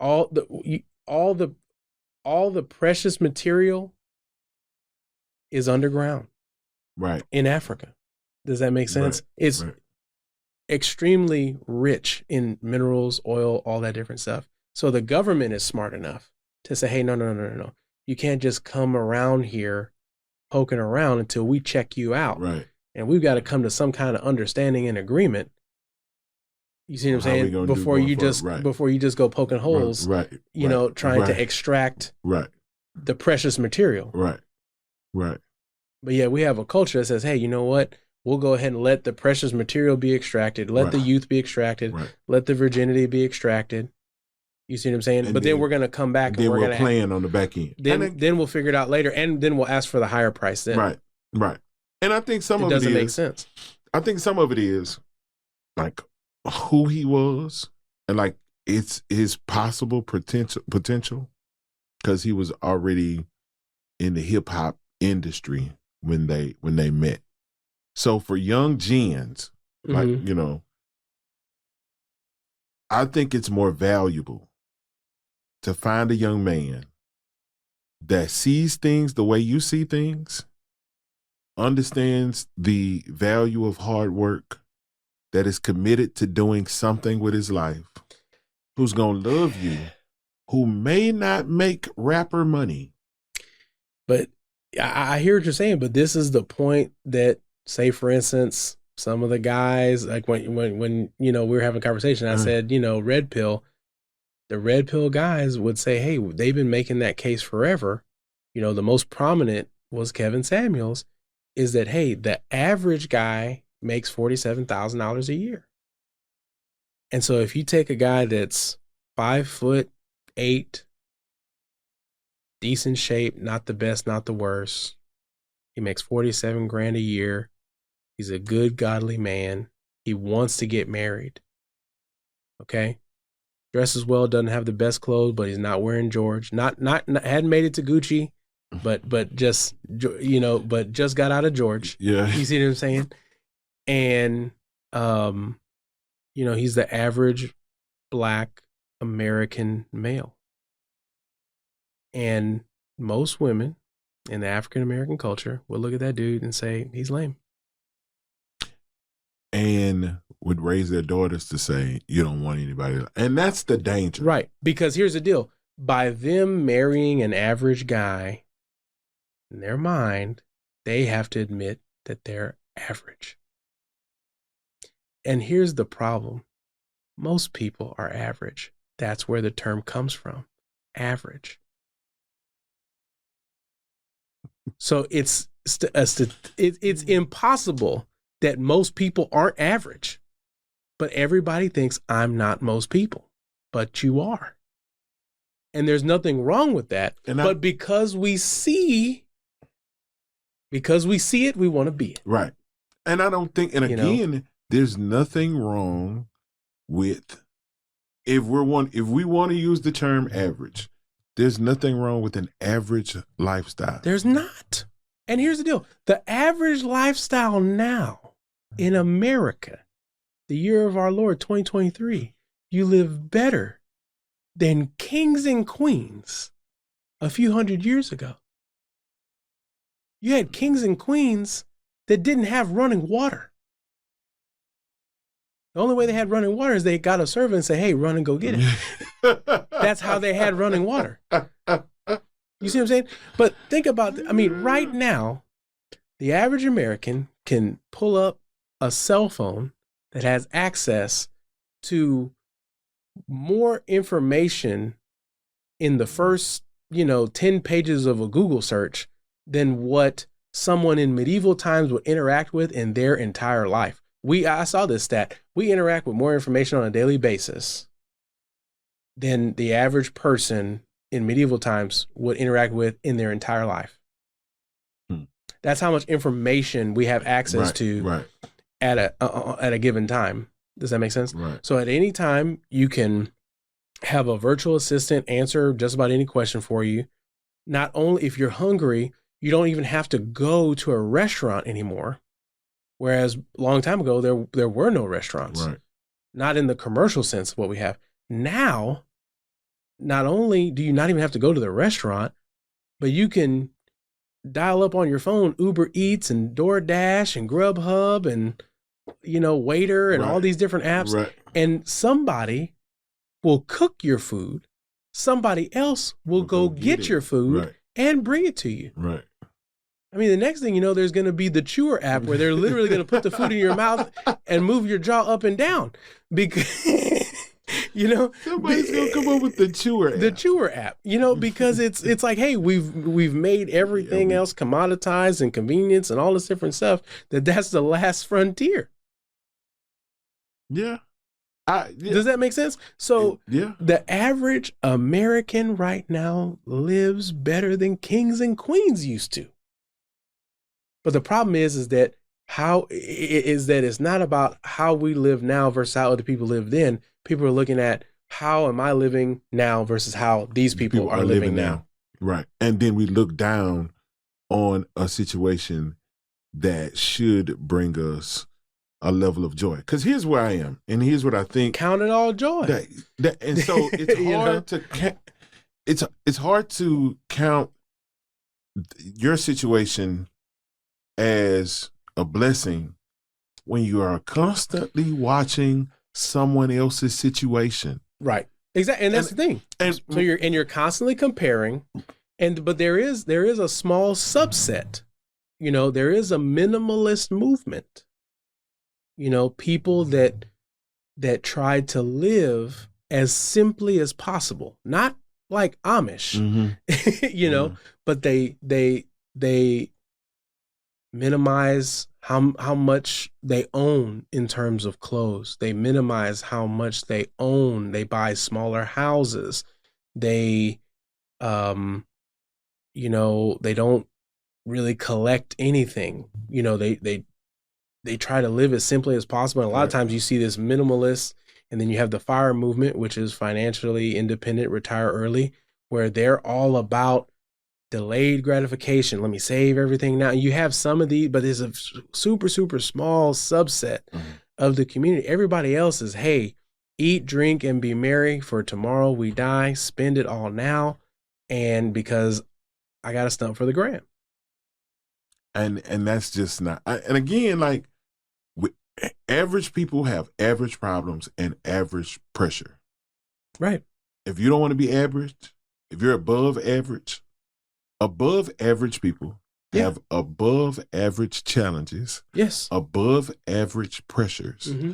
all the precious material is underground, right, in Africa. Does that make sense? Right. It's extremely rich in minerals, oil, all that different stuff. So the government is smart enough to say, hey, no. You can't just come around here poking around until we check you out. Right. And we've got to come to some kind of understanding and agreement. You see what I'm saying? Before you just go poking holes, you know, trying to extract the precious material. Right. But yeah, we have a culture that says, hey, you know what? We'll go ahead and let the precious material be extracted. Let the youth be extracted. Let the virginity be extracted. You see what I'm saying? But then we're going to come back and we're going to plan on the back end. Then we'll figure it out later, and then we'll ask for the higher price then. Right. And I think some of it doesn't make sense. I think some of it is like who he was and like it's his possible potential because he was already in the hip hop industry when they met. So for young Jens, like, you know, I think it's more valuable to find a young man that sees things the way you see things, understands the value of hard work, that is committed to doing something with his life, who's going to love you, who may not make rapper money. But I hear what you're saying, but this is the point that, say, for instance, some of the guys, like when we were having a conversation, I said, red pill, the red pill guys would say, hey, they've been making that case forever. The most prominent was Kevin Samuels, is that, hey, the average guy makes $47,000 a year. And so if you take a guy that's 5'8", decent shape, not the best, not the worst, he makes 47 grand a year. He's a good, godly man. He wants to get married. Okay. Dresses well, doesn't have the best clothes, but he's not wearing George. Not hadn't made it to Gucci, but just got out of George. Yeah. You see what I'm saying? And he's the average Black American male. And most women in the African American culture would look at that dude and say, he's lame. And would raise their daughters to say, you don't want anybody. And that's the danger. Right. Because here's the deal. By them marrying an average guy, in their mind, they have to admit that they're average. And here's the problem. Most people are average. That's where the term comes from. Average. So it's impossible that most people aren't average, but everybody thinks I'm not most people, but you are. And there's nothing wrong with that. But because we see it, we want to be it. Right. And I don't think, and again, there's nothing wrong with, if we want to use the term average, there's nothing wrong with an average lifestyle. There's not. And here's the deal. The average lifestyle now in America, the year of our Lord, 2023, you live better than kings and queens a few hundred years ago. You had kings and queens that didn't have running water. The only way they had running water is they got a servant and say, hey, run and go get it. That's how they had running water. You see what I'm saying? But think about, right now, the average American can pull up a cell phone that has access to more information in the first, 10 pages of a Google search than what someone in medieval times would interact with in their entire life. I saw this stat. We interact with more information on a daily basis than the average person in medieval times would interact with in their entire life. That's how much information we have access to at a given time. Does that make sense? Right. So at any time, you can have a virtual assistant answer just about any question for you. Not only if you're hungry, you don't even have to go to a restaurant anymore. Whereas a long time ago, there were no restaurants. Right. Not in the commercial sense of what we have. Now, not only do you not even have to go to the restaurant, but you can dial up on your phone Uber Eats and DoorDash and Grubhub and, Waiter and all these different apps. Right. And somebody will cook your food. Somebody else will go get your food and bring it to you. Right. The next thing you know, there's going to be the Chewer app where they're literally going to put the food in your mouth and move your jaw up and down. Because, somebody's going to come up with the Chewer app. The Chewer app, because it's like, hey, we've made everything else commoditized and convenience and all this different stuff. That's the last frontier. Yeah. Does that make sense? So the average American right now lives better than kings and queens used to. But the problem is that it's not about how we live now versus how other people lived then. People are looking at how am I living now versus how these people are living now. Right. And then we look down on a situation that should bring us a level of joy. Because here's where I am, and here's what I think. Count it all joy. And so it's hard it's hard to count your situation as a blessing when you are constantly watching someone else's situation. Right. Exactly. And that's the thing. And so you're constantly comparing, but there is a small subset. There is a minimalist movement People that tried to live as simply as possible, not like Amish, but they minimize how much they own in terms of clothes. They minimize how much they own. They buy smaller houses. They they don't really collect anything. They try to live as simply as possible. And a lot of times you see this minimalist, and then you have the FIRE movement, which is financially independent, retire early, where they're all about delayed gratification. Let me save everything now. You have some of these, but there's a super, super small subset of the community. Everybody else is, hey, eat, drink, and be merry, for tomorrow we die. Spend it all now. And because I got to stump for the gram. And that's just not, and again, like, average people have average problems and average pressure. Right. If you don't want to be average, if you're above average people have above average challenges. Yes. Above average pressures. Mm-hmm.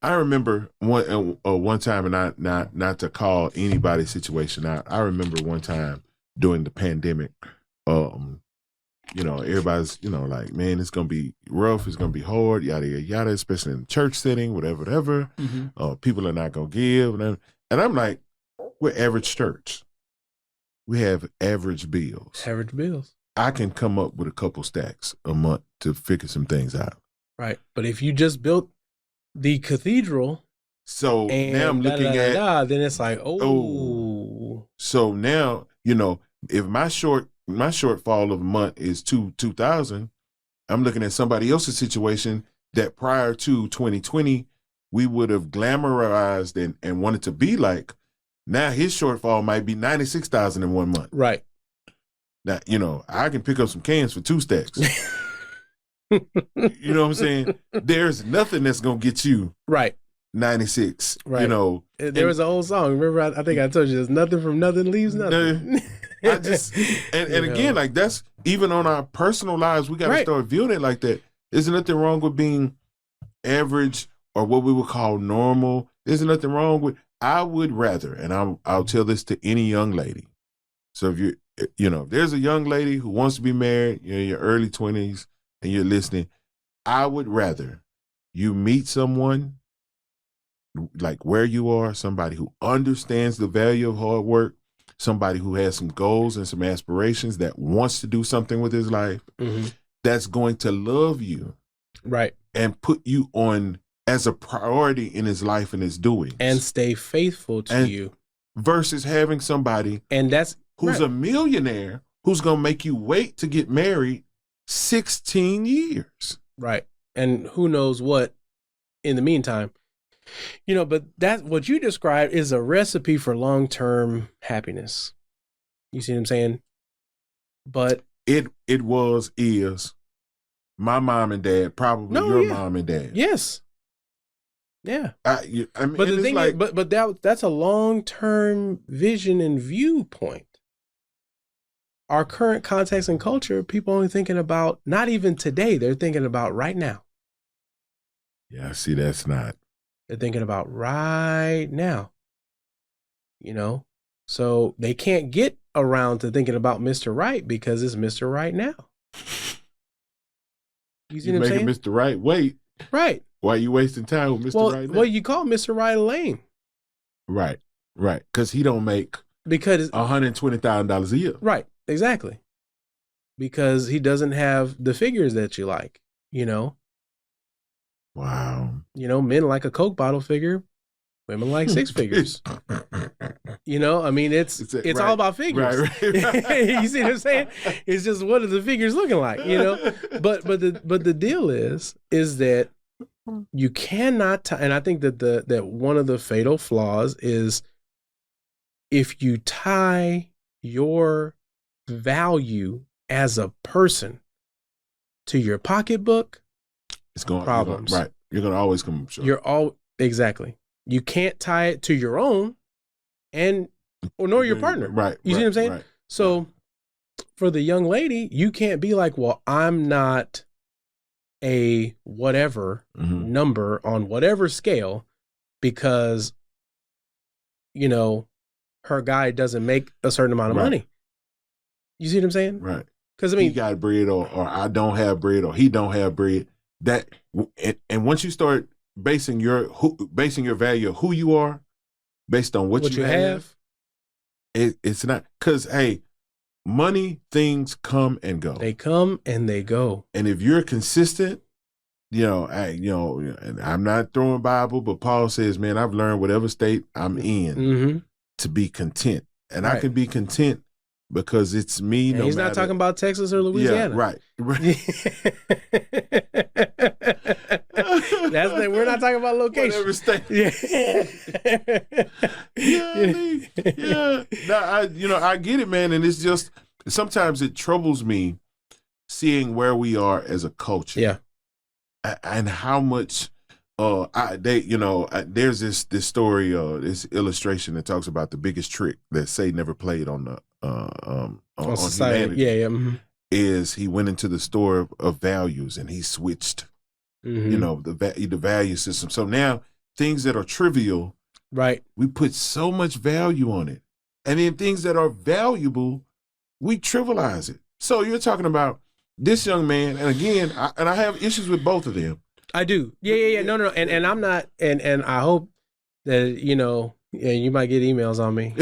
I remember one time, and not to call anybody's situation out. I remember one time during the pandemic, everybody's, like, man, it's going to be rough. It's going to be hard, yada, yada, yada, especially in the church setting, whatever. Mm-hmm. People are not going to give. And I'm like, we're average church. We have average bills. Average bills. I can come up with a couple stacks a month to figure some things out. Right. But if you just built the cathedral. So now I'm looking at. Then it's like, oh. So now, if my shortfall of a month is $2,000, I'm looking at somebody else's situation that prior to 2020, we would have glamorized and wanted to be like. Now his shortfall might be $96,000 in 1 month. Right. Now, I can pick up some cans for 2 stacks. You know what I'm saying? There's nothing that's going to get you right 96. Right. There was an old song. Remember, I think I told you, there's nothing from nothing leaves nothing. I just, and again, like, that's even on our personal lives, we got to start viewing it like that. There's nothing wrong with being average or what we would call normal. There's nothing wrong with, I would rather, and I'll tell this to any young lady. So if if there's a young lady who wants to be married, you're in your early 20s and you're listening, I would rather you meet someone like where you are, somebody who understands the value of hard work, somebody who has some goals and some aspirations, that wants to do something with his life, that's going to love you. Right. And put you on as a priority in his life and his doings. And stay faithful to you. Versus having somebody who's a millionaire who's going to make you wait to get married 16 years. Right. And who knows what in the meantime. But that, what you described, is a recipe for long-term happiness. You see what I'm saying? But it is my mom and dad, probably your mom and dad. Yes. Yeah. I mean, but the thing is, but that's a long-term vision and viewpoint. Our current context and culture, people only thinking about, not even today, they're thinking about right now. Yeah, see, that's not. They're thinking about right now. So they can't get around to thinking about Mr. Right because it's Mr. Right now. You see what I'm saying? Making Mr. Right wait. Right. Why are you wasting time with Mr. Right now? Well, you call Mr. Right lame. Right. Because he don't make $120,000 a year. Right. Exactly. Because he doesn't have the figures that you like, Wow. Men like a Coke bottle figure, women like 6 figures. I mean, it's all about figures. Right. You see what I'm saying? It's just, what are the figures looking like, But the deal is that you cannot and I think that one of the fatal flaws is, if you tie your value as a person to your pocketbook, it's going problems. You're going to always come up short. Exactly. You can't tie it to your own nor your partner. Right. You see what I'm saying? Right. So for the young lady, you can't be like, well, I'm not a whatever number on whatever scale because, her guy doesn't make a certain amount of money. You see what I'm saying? Right. Because he got bread or I don't have bread or he don't have bread. And once you start basing your value of who you are based on what you have, it's not, because hey, money, things come and go. They come and they go. And if you're consistent, and I'm not throwing Bible, but Paul says, man, I've learned whatever state I'm in to be content. And I can be content because it's me. And he's not talking about Texas or Louisiana. Yeah, right. We're not talking about location. Whatever state. I get it, man. And it's just, sometimes it troubles me seeing where we are as a culture. Yeah. And how much there's this story, this illustration that talks about the biggest trick that Satan never played on society. Yeah. Is he went into the store of values and he switched, the value system. So now things that are trivial, right, we put so much value on it, and then things that are valuable, we trivialize it. So you're talking about this young man, and again, I have issues with both of them. I do. Yeah. No. And I'm not, and I hope that, you might get emails on me,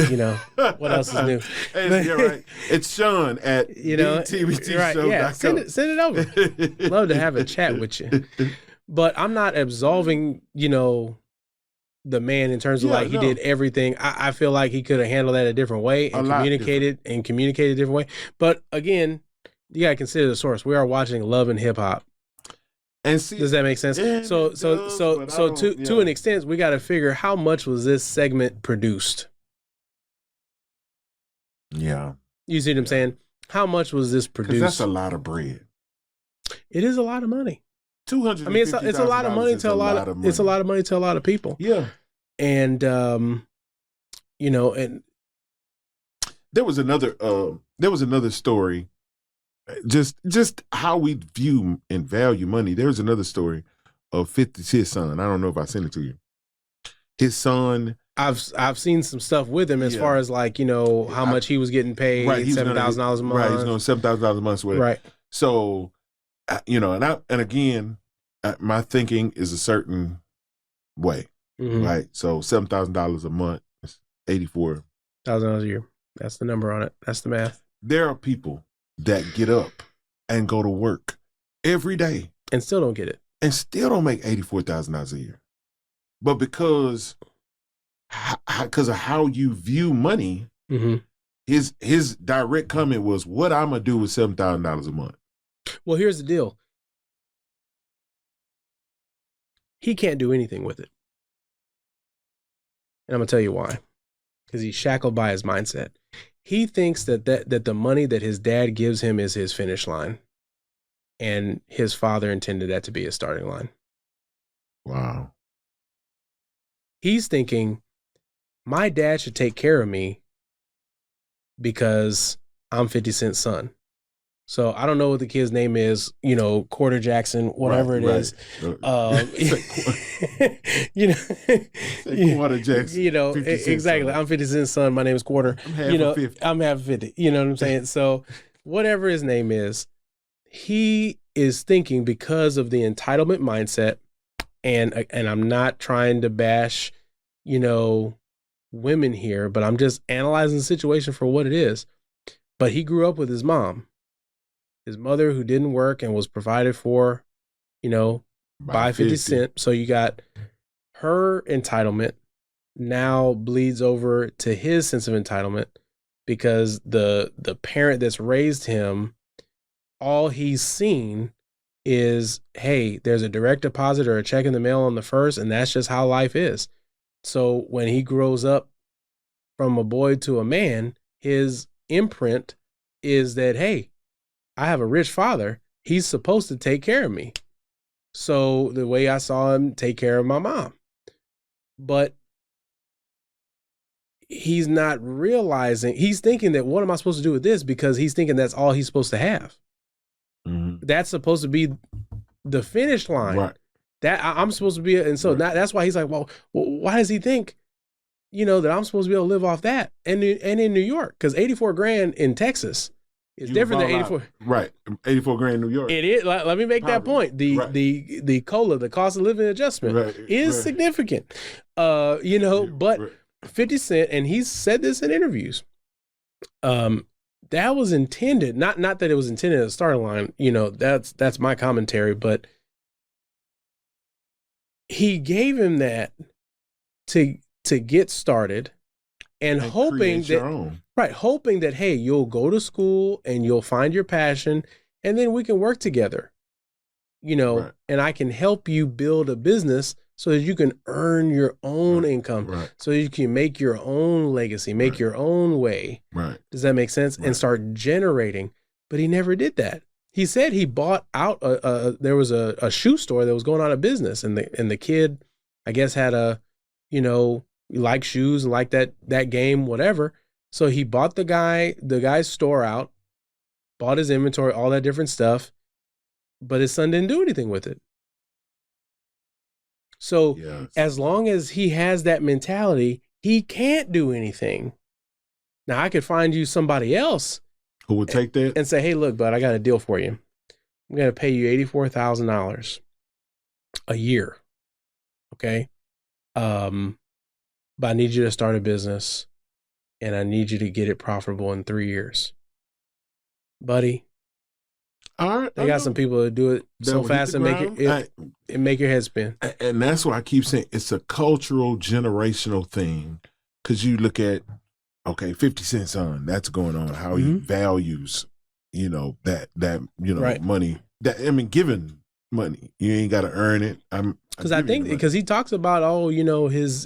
what else is new? Yeah, right. It's Shawn at TBTShow.com. Yeah, send it over. Love to have a chat with you. But I'm not absolving, the man in terms of he did everything. I feel like he could have handled that a different way and communicated a different way. But again, you gotta consider the source. We are watching Love and Hip Hop. And see, does that make sense? So to an extent, we got to figure how much was this segment produced. Yeah, you see what I'm saying? How much was this produced? That's a lot of bread. It is a lot of money. $250,000. I mean, it's a lot of money to a lot of it's a lot of money to a lot of people. Yeah, and and there was another story. Just how we view and value money. There's another story of 50's his son. I don't know if I sent it to you. His son. I've seen some stuff with him as far as how much he was getting paid. Right, $7,000 a month. Right, he's going $7,000 a month. Whatever. Right. So, and again, my thinking is a certain way. Right. So $7,000 a month is $84,000 a year. That's the number on it. That's the math. There are people that get up and go to work every day and still don't get it, and still don't make $84,000 a year. But because of how you view money, his direct comment was, "What I'm gonna do with $7,000 a month?" Well, here's the deal: he can't do anything with it, and I'm gonna tell you why. Because he's shackled by his mindset. He thinks that the money that his dad gives him is his finish line. And his father intended that to be his starting line. Wow. He's thinking, my dad should take care of me because I'm 50 Cent's son. So I don't know what the kid's name is, Quarter Jackson, whatever it is. Quarter Jackson. Exactly. I'm 50 Cent's son. My name is Quarter. I'm half 50. I'm half 50. You know what I'm saying? So whatever his name is, he is thinking because of the entitlement mindset, and I'm not trying to bash, women here, but I'm just analyzing the situation for what it is. But he grew up with his mom. His mother, who didn't work and was provided for, by 50 Cent. So you got her entitlement now bleeds over to his sense of entitlement because the parent that's raised him, all he's seen is, hey, there's a direct deposit or a check in the mail on the first, and that's just how life is. So when he grows up from a boy to a man, his imprint is that, hey, I have a rich father. He's supposed to take care of me. So the way I saw him take care of my mom. But he's not realizing, he's thinking that what am I supposed to do with this? Because he's thinking that's all he's supposed to have. That's supposed to be the finish line. Right. That I'm supposed to be, and so that's why he's like, well, why does he think, that I'm supposed to be able to live off that? And in New York, because $84,000 in Texas is different than 84. Right, $84,000 in New York. It is. Let me make that point. The COLA, the cost of living adjustment, is significant. But 50 Cent, and he's said this in interviews. That was intended, not that it was intended as a starting line. That's my commentary, but he gave him that to get started and hoping that, hey, you'll go to school and you'll find your passion and then we can work together, and I can help you build a business so that you can earn your own income, so you can make your own legacy, make your own way. Right. Does that make sense? And start generating. But he never did that. He said he bought out there was a shoe store that was going out of business, and the kid, I guess, had like shoes, like that game, whatever. So he bought the guy's store out, bought his inventory, all that different stuff, but his son didn't do anything with it. So as long as he has that mentality, he can't do anything. Now I could find you somebody else who would take that and say, hey, look, bud, I got a deal for you. I'm going to pay you $84,000 a year. Okay. But I need you to start a business and I need you to get it profitable in 3 years. Buddy. All right. They got some people that do it so fast and make your head spin. And that's why I keep saying it's a cultural, generational thing. Because you look at, 50 Cent's son, that's going on, how he values, money. Giving money, you ain't got to earn it. Because he talks about, his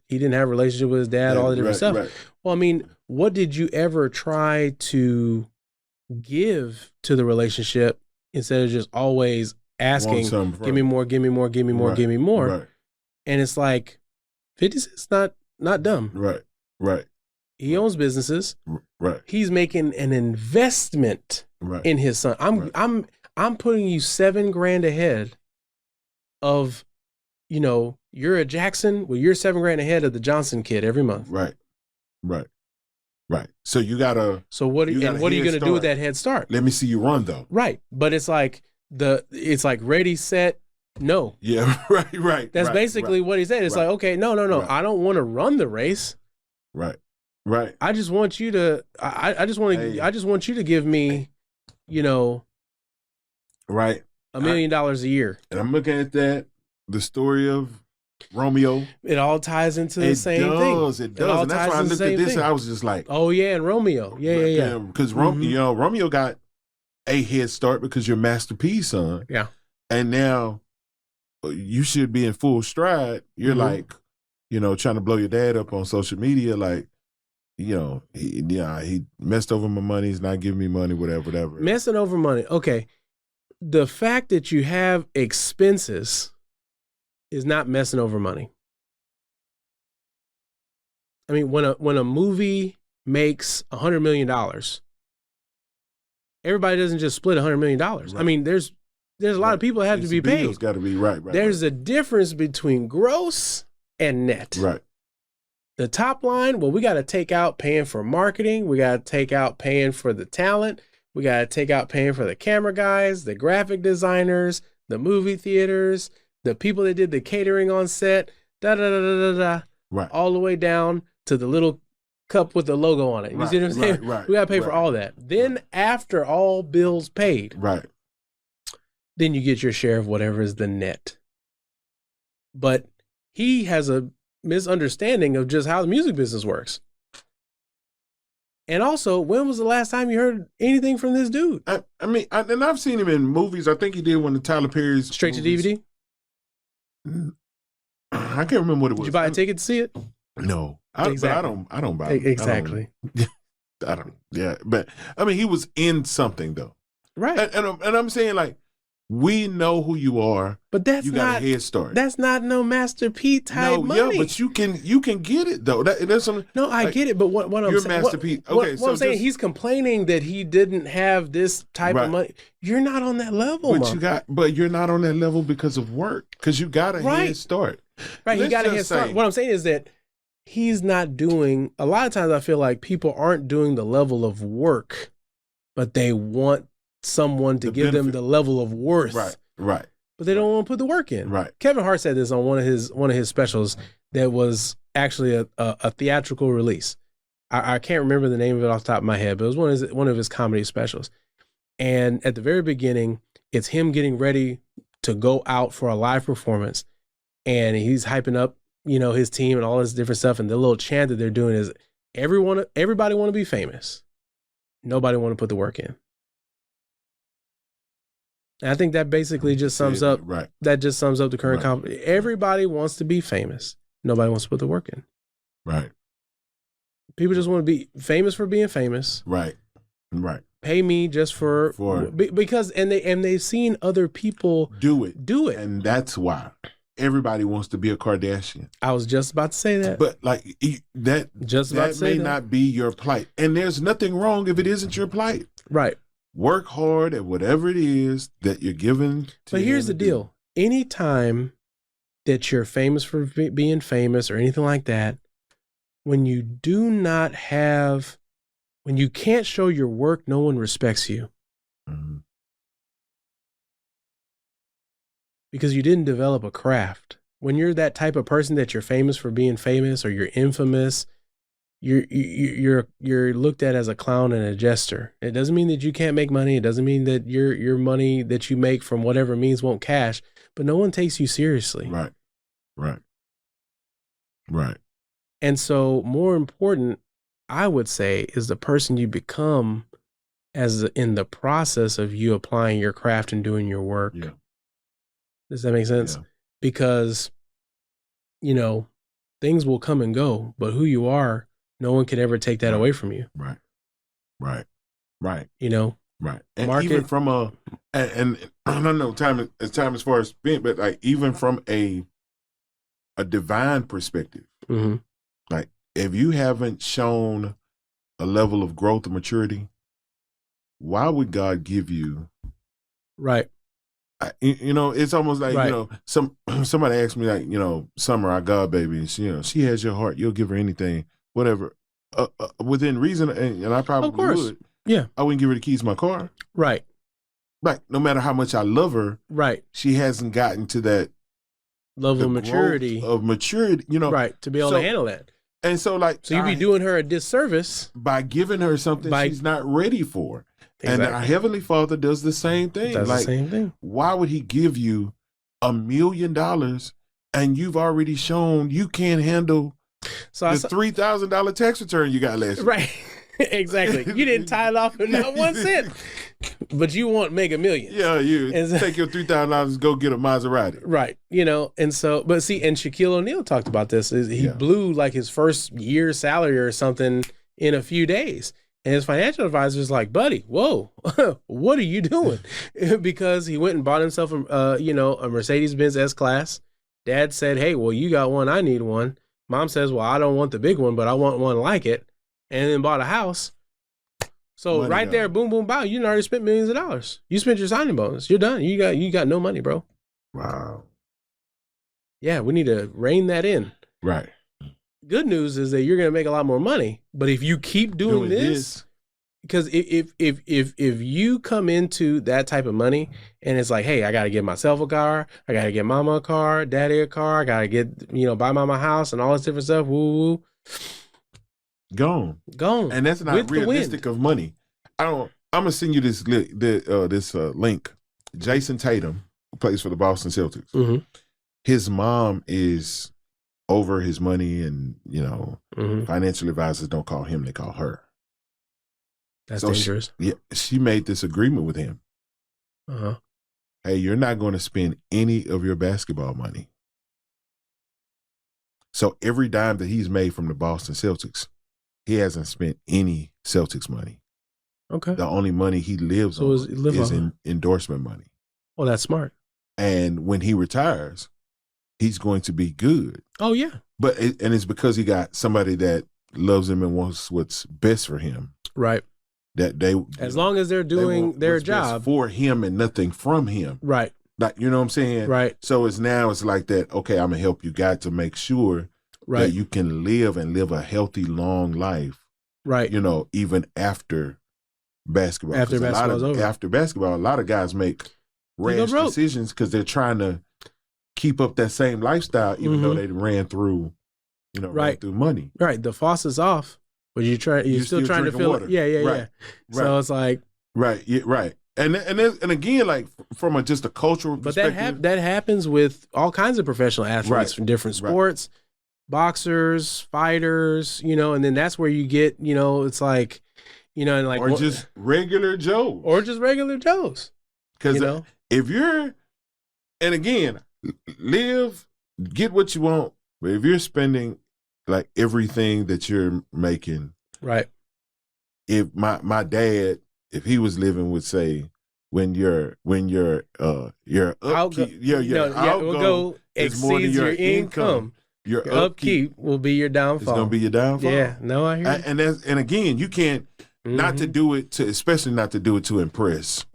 he didn't have a relationship with his dad, all the different stuff. Right. Well, I mean, what did you ever try to give to the relationship instead of just always asking, give me more, give me more, give me more, give me more? Right. And it's like 50 Cent's not dumb. Right. He owns businesses. Right. He's making an investment in his son. I'm putting you $7,000 ahead of, you're a Jackson. Well, you're $7,000 ahead of the Johnson kid every month. Right. So you gotta. So what are you going to do with that head start? Let me see you run though. Right, but it's like ready, set, no. Yeah. Right. That's basically what he said. It's like, okay, no. Right. I don't want to run the race. Right. I just want you to. I just want you to give me, $1 million a year. And I'm looking at that, the story of Romeo. It all ties into the same thing. It does. And that's why I looked at this and I was just like, oh yeah, and Romeo. Yeah. Because Romeo got a head start because you're Master P's son. Yeah. And now you should be in full stride. You're like, trying to blow your dad up on social media, like, he messed over my money. He's not giving me money, whatever. Messing over money. Okay. The fact that you have expenses is not messing over money. I mean, when a movie makes $100 million, everybody doesn't just split $100 million. Right. I mean, there's a lot of people that have to be paid. Got to be right. There's a difference between gross and net. Right. The top line, well, we got to take out paying for marketing. We got to take out paying for the talent. We got to take out paying for the camera guys, the graphic designers, the movie theaters, the people that did the catering on set, right, all the way down to the little cup with the logo on it. You see what I'm saying? Right. We got to pay for all that. Then after all bills paid, then you get your share of whatever is the net. But he has a misunderstanding of just how the music business works. And also, when was the last time you heard anything from this dude? And I've seen him in movies. I think he did one of Tyler Perry's Straight movies. to DVD? I can't remember what it was. Did you buy a ticket to see it? No. Exactly. But I don't buy it. Exactly. I don't. Yeah. But, I mean, he was in something, though. Right. And I'm saying, like, We know who you are. But that's you got a head start. That's not no Master P type money. Yeah, but you can get it though. That's something. No, I get it. But what I'm you're saying, Master P. Okay, what I'm saying, he's complaining that he didn't have this type of money. You're not on that level, but you're not on that level because of work. Because you got a head start. Right, you got a head start. What I'm saying is that he's not doing. A lot of times, I feel like people aren't doing the level of work, but they want someone to give them the level of worth. Right. But they don't want to put the work in. Right. Kevin Hart said this on one of his specials that was actually a theatrical release. I can't remember the name of it off the top of my head, but it was one of his comedy specials. And at the very beginning, it's him getting ready to go out for a live performance, and he's hyping up, his team and all this different stuff. And the little chant that they're doing is everybody want to be famous. Nobody want to put the work in. And I think that basically just sums up. Right. That just sums up the current company. Everybody wants to be famous. Nobody wants to put the work in. Right. People just want to be famous for being famous. Right. Pay me just for because they've seen other people do it, and that's why everybody wants to be a Kardashian. I was just about to say that, but that may not be your plight, and there's nothing wrong if it isn't your plight. Right. Work hard at whatever it is that you're given. But here's the deal: anytime that you're famous for being famous or anything like that, when you can't show your work, no one respects you. Mm-hmm. Because you didn't develop a craft. When you're that type of person that you're famous for being famous or you're infamous, you're looked at as a clown and a jester. It doesn't mean that you can't make money. It doesn't mean that your money that you make from whatever means won't cash, but no one takes you seriously. Right. And so more important, I would say, is the person you become in the process of you applying your craft and doing your work. Yeah. Does that make sense? Yeah. Because, things will come and go, but who you are, no one can ever take that away from you. Right. Right. And even from and I don't know time as far as being, but like even from a divine perspective, mm-hmm. like if you haven't shown a level of growth and maturity, why would God give you? Right. It's almost like, somebody asked me, like, Summer, our God baby, and she has your heart. You'll give her anything, whatever, within reason. And I probably would. Yeah. I wouldn't give her the keys to my car. Right. Like, no matter how much I love her. Right. She hasn't gotten to that level of maturity. Right. To be able to handle that. And so, you'd be doing her a disservice by giving her something she's not ready for. Exactly. And our Heavenly Father does the same thing. Does the same thing. Why would He give you $1 million and you've already shown you can't handle the $3,000 tax return you got last year? Right. Exactly. You didn't tie it off in not 1 cent, but you want mega millions. Yeah, take your $3,000 and go get a Maserati. Right. And so, but see, and Shaquille O'Neal talked about this. He blew like his first year's salary or something in a few days. And his financial advisor is like, buddy, whoa, what are you doing? Because he went and bought himself a Mercedes-Benz S-Class. Dad said, hey, well, you got one, I need one. Mom says, well, I don't want the big one, but I want one like it. And then bought a house. So there, boom, boom, bow, you already spent millions of dollars. You spent your signing bonus. You're done. You got no money, bro. Wow. Yeah, we need to rein that in. Right. Good news is that you're going to make a lot more money, but if you keep doing this, because if you come into that type of money and it's like, hey, I got to get myself a car, I got to get mama a car, daddy a car, I got to get, buy mama a house and all this different stuff, woo. Gone. And that's not realistic of money. I'm going to send you this link. Jason Tatum, who plays for the Boston Celtics. Mm-hmm. His mom is over his money, and financial advisors don't call him, they call her. That's dangerous. She made this agreement with him. Uh-huh. Hey, you're not going to spend any of your basketball money. So every dime that he's made from the Boston Celtics, he hasn't spent any Celtics money. Okay. The only money he lives on is endorsement money. Well, that's smart. And when he retires, he's going to be good. Oh, yeah. And it's because he got somebody that loves him and wants what's best for him. Right. That they, as long as they're doing their job for him and nothing from him. Right. Like, you know what I'm saying? Right. So it's like that, okay, I'm going to help you guys to make sure that you can live a healthy, long life. Right. You know, even after basketball. After basketball's over. After basketball, a lot of guys make rash decisions because they're trying to keep up that same lifestyle, even though they ran through, ran through money. Right. The faucet's off, but you're still trying to fill it. Yeah. So it's like. Right. Yeah, right. And again, like from just a cultural perspective. But that happens with all kinds of professional athletes from different sports, boxers, fighters, and then that's where you get, it's like, and like. Or just regular Joes. Because if you're, and again, get what you want, but if you're spending like everything that you're making. Right. If my dad, if he was living, would say, when your upkeep, your outgo is more than your income. Your upkeep will be your downfall. It's gonna be your downfall. Yeah, no, I hear you. And again, you can't not to do it especially not to do it to impress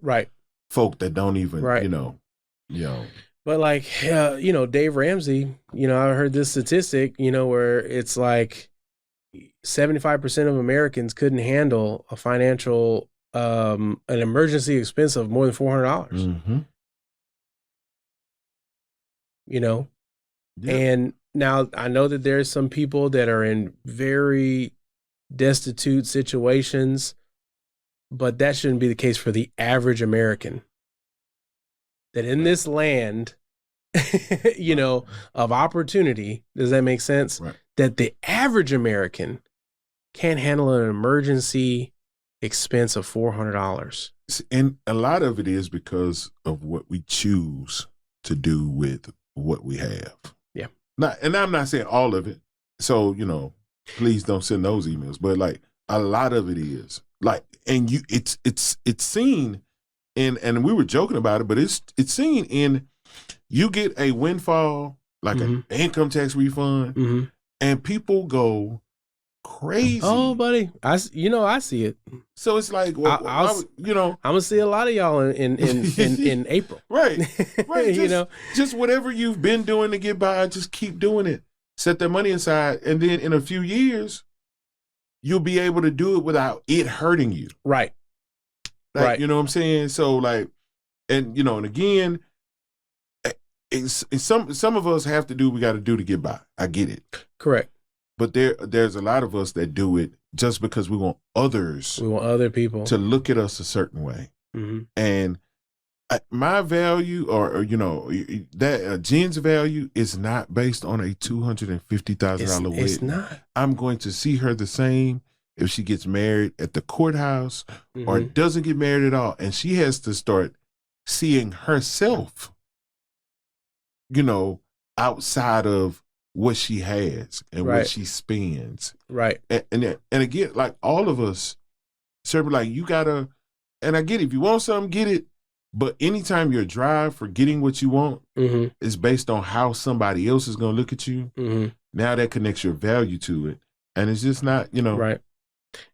folk that don't even But like Dave Ramsey, I heard this statistic, where it's like 75% of Americans couldn't handle a financial an emergency expense of more than $400. Mm-hmm. Yeah. And now I know that there's some people that are in very destitute situations, but that shouldn't be the case for the average American. That in this land, of opportunity, does that make sense? Right. That the average American can't handle an emergency expense of $400. And a lot of it is because of what we choose to do with what we have. Yeah. And I'm not saying all of it. So, please don't send those emails. But like a lot of it is like, and it's seen in, and we were joking about it, but it's seen in, you get a windfall, like an income tax refund, and people go crazy. Oh, buddy, I see it. So it's like, I'm gonna see a lot of y'all in April, right? Just whatever you've been doing to get by, just keep doing it. Set that money aside, and then in a few years, you'll be able to do it without it hurting you. Right. Like, right. You know what I'm saying? So like, and and again, it's some of us have to do what we got to do to get by. I get it. Correct. But there's a lot of us that do it just because we want others. We want other people to look at us a certain way. Mm-hmm. And my value, or that Jen's value, is not based on a $250,000 wedding. It's not. I'm going to see her the same if she gets married at the courthouse or doesn't get married at all, and she has to start seeing herself, outside of what she has and what she spends. Right. And again, like all of us, certainly, like you gotta, and I get it, if you want something, get it. But anytime your drive for getting what you want is based on how somebody else is going to look at you, now that connects your value to it. And it's just not, Right.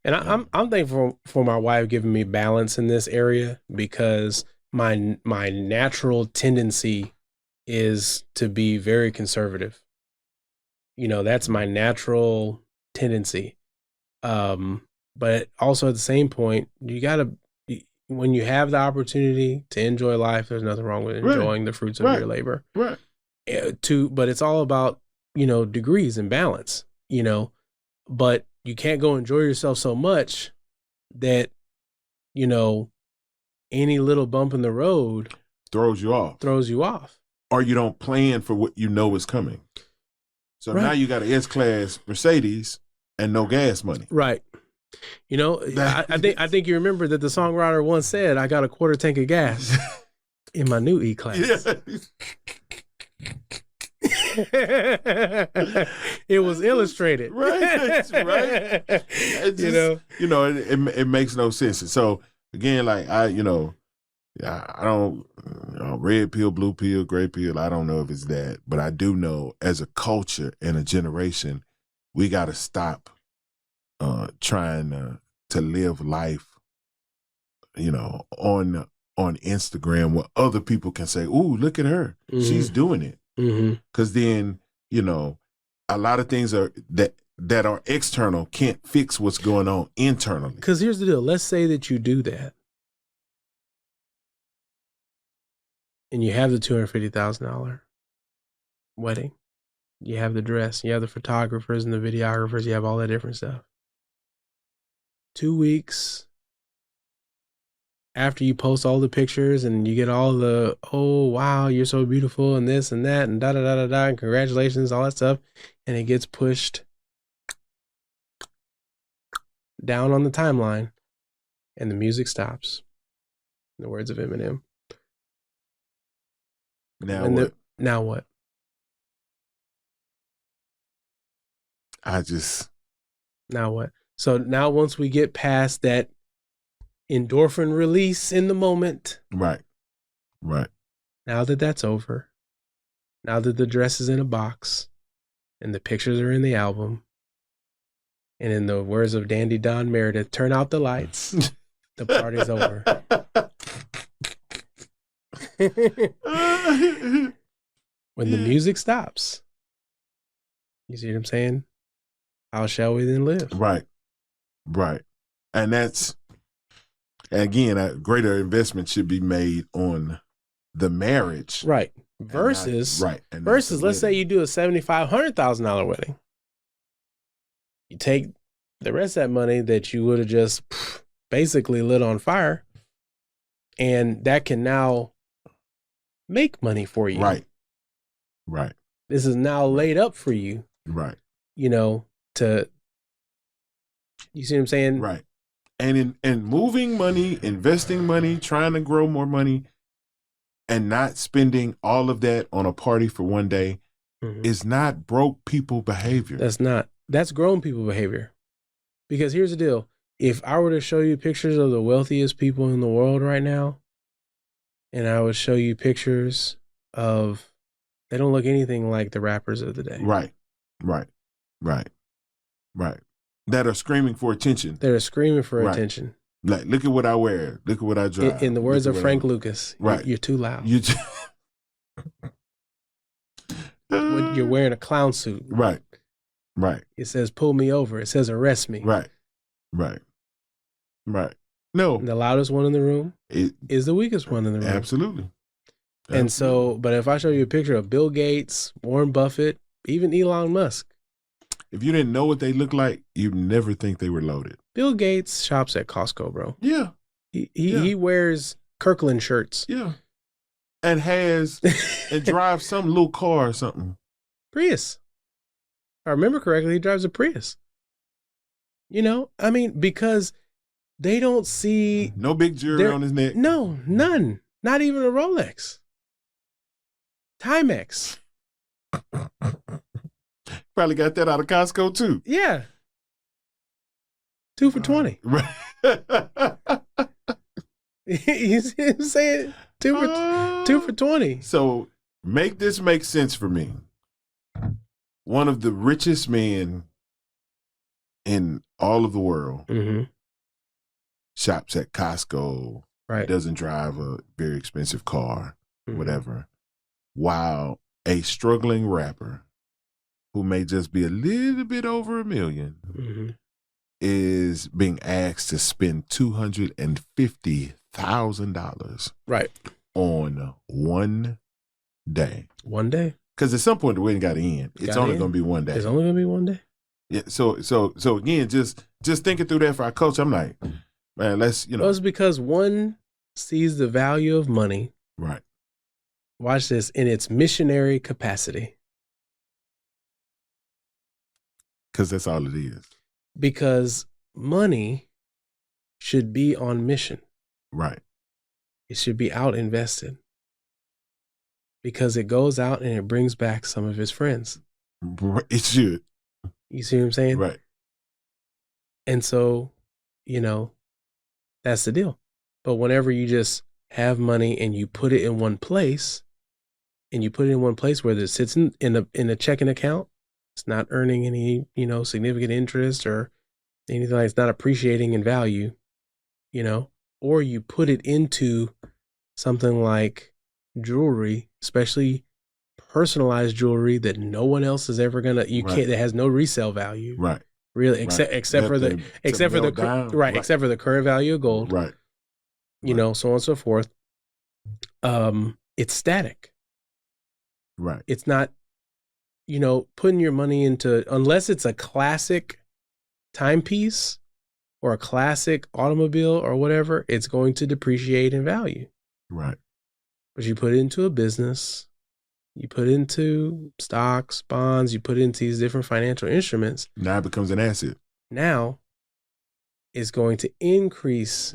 And I'm thankful for my wife giving me balance in this area, because my natural tendency is to be very conservative. That's my natural tendency. But also at the same point, you got to, when you have the opportunity to enjoy life, there's nothing wrong with enjoying the fruits of your labor. Right. But it's all about, degrees and balance, but you can't go enjoy yourself so much that, any little bump in the road throws you off. Or you don't plan for what is coming. So now you got an S-Class Mercedes and no gas money. Right. I think you remember that the songwriter once said, "I got a quarter tank of gas in my new E-Class." Yeah. It was illustrated. Right. Right. It makes no sense. And so again, like I don't, red pill, blue pill, gray pill. I don't know if it's that, but I do know as a culture and a generation, we got to stop trying to live life, on Instagram where other people can say, "Ooh, look at her, she's doing it." Because then, a lot of things that are external can't fix what's going on internally. Because here's the deal. Let's say that you do that. And you have the $250,000 wedding. You have the dress. You have the photographers and the videographers. You have all that different stuff. 2 weeks after you post all the pictures and you get all the, oh, wow, you're so beautiful and this and that and da-da-da-da-da and congratulations, all that stuff. And it gets pushed down on the timeline and the music stops. In the words of Eminem. Now what? Now what? Now what? So now once we get past that endorphin release in the moment. Right. Now that that's over, now that the dress is in a box and the pictures are in the album, and in the words of Dandy Don Meredith, turn out the lights, the party's over. When the music stops, you see what I'm saying? How shall we then live? Right. And that's, again, a greater investment should be made on the marriage. Right. Versus, versus let's say you do a $7,500,000 wedding. You take the rest of that money that you would have just basically lit on fire, and that can now make money for you. Right. This is now laid up for you. Right. You see what I'm saying? Right. And in moving money, investing money, trying to grow more money, and not spending all of that on a party for one day is not broke people behavior. That's grown people behavior. Because here's the deal. If I were to show you pictures of the wealthiest people in the world right now, and I would show you pictures of, they don't look anything like the rappers of the day. Right. That are screaming for attention. Attention. Like, look at what I wear. Look at what I drive. In the words of Frank Lucas, right. You're too loud. You're wearing a clown suit. Right. It says pull me over. It says arrest me. Right. No. And the loudest one in the room is the weakest one in the room. Absolutely. And so, but if I show you a picture of Bill Gates, Warren Buffett, even Elon Musk. If you didn't know what they look like, you'd never think they were loaded. Bill Gates shops at Costco, bro. Yeah. He wears Kirkland shirts. Yeah. And drives some little car or something. Prius. If I remember correctly, he drives a Prius. Because they don't see. No big jewelry on his neck. No, none. Not even a Rolex. Timex. Probably got that out of Costco too. Yeah. 2 for $20. You see what I'm saying? 2 for $20. So make this make sense for me. One of the richest men in all of the world shops at Costco. Right. Doesn't drive a very expensive car, whatever. While a struggling rapper who may just be a little bit over $1 million is being asked to spend $250,000 on one day. One day? Because at some point the wedding got to end. It's only going to be one day. It's only going to be one day? Yeah. So again, just thinking through that for our coach, I'm like, man, let's, Well, it's because one sees the value of money. Right. Watch this, in its missionary capacity. Because that's all it is. Because money should be on mission. Right. It should be out invested. Because it goes out and it brings back some of his friends. It should. You see what I'm saying? Right. And so, that's the deal. But whenever you just have money and you put it in one place, and you put it in one place where it sits in a checking account, it's not earning any, significant interest or anything like it's not appreciating in value, or you put it into something like jewelry, especially personalized jewelry that no one else is ever gonna, that has no resale value. Right. Really, except for the except for the current value of gold. Right. So on and so forth. It's static. Right. It's not, putting your money into, unless it's a classic timepiece or a classic automobile or whatever, it's going to depreciate in value. Right. But you put it into a business, you put it into stocks, bonds, you put it into these different financial instruments. Now it becomes an asset. Now it's going to increase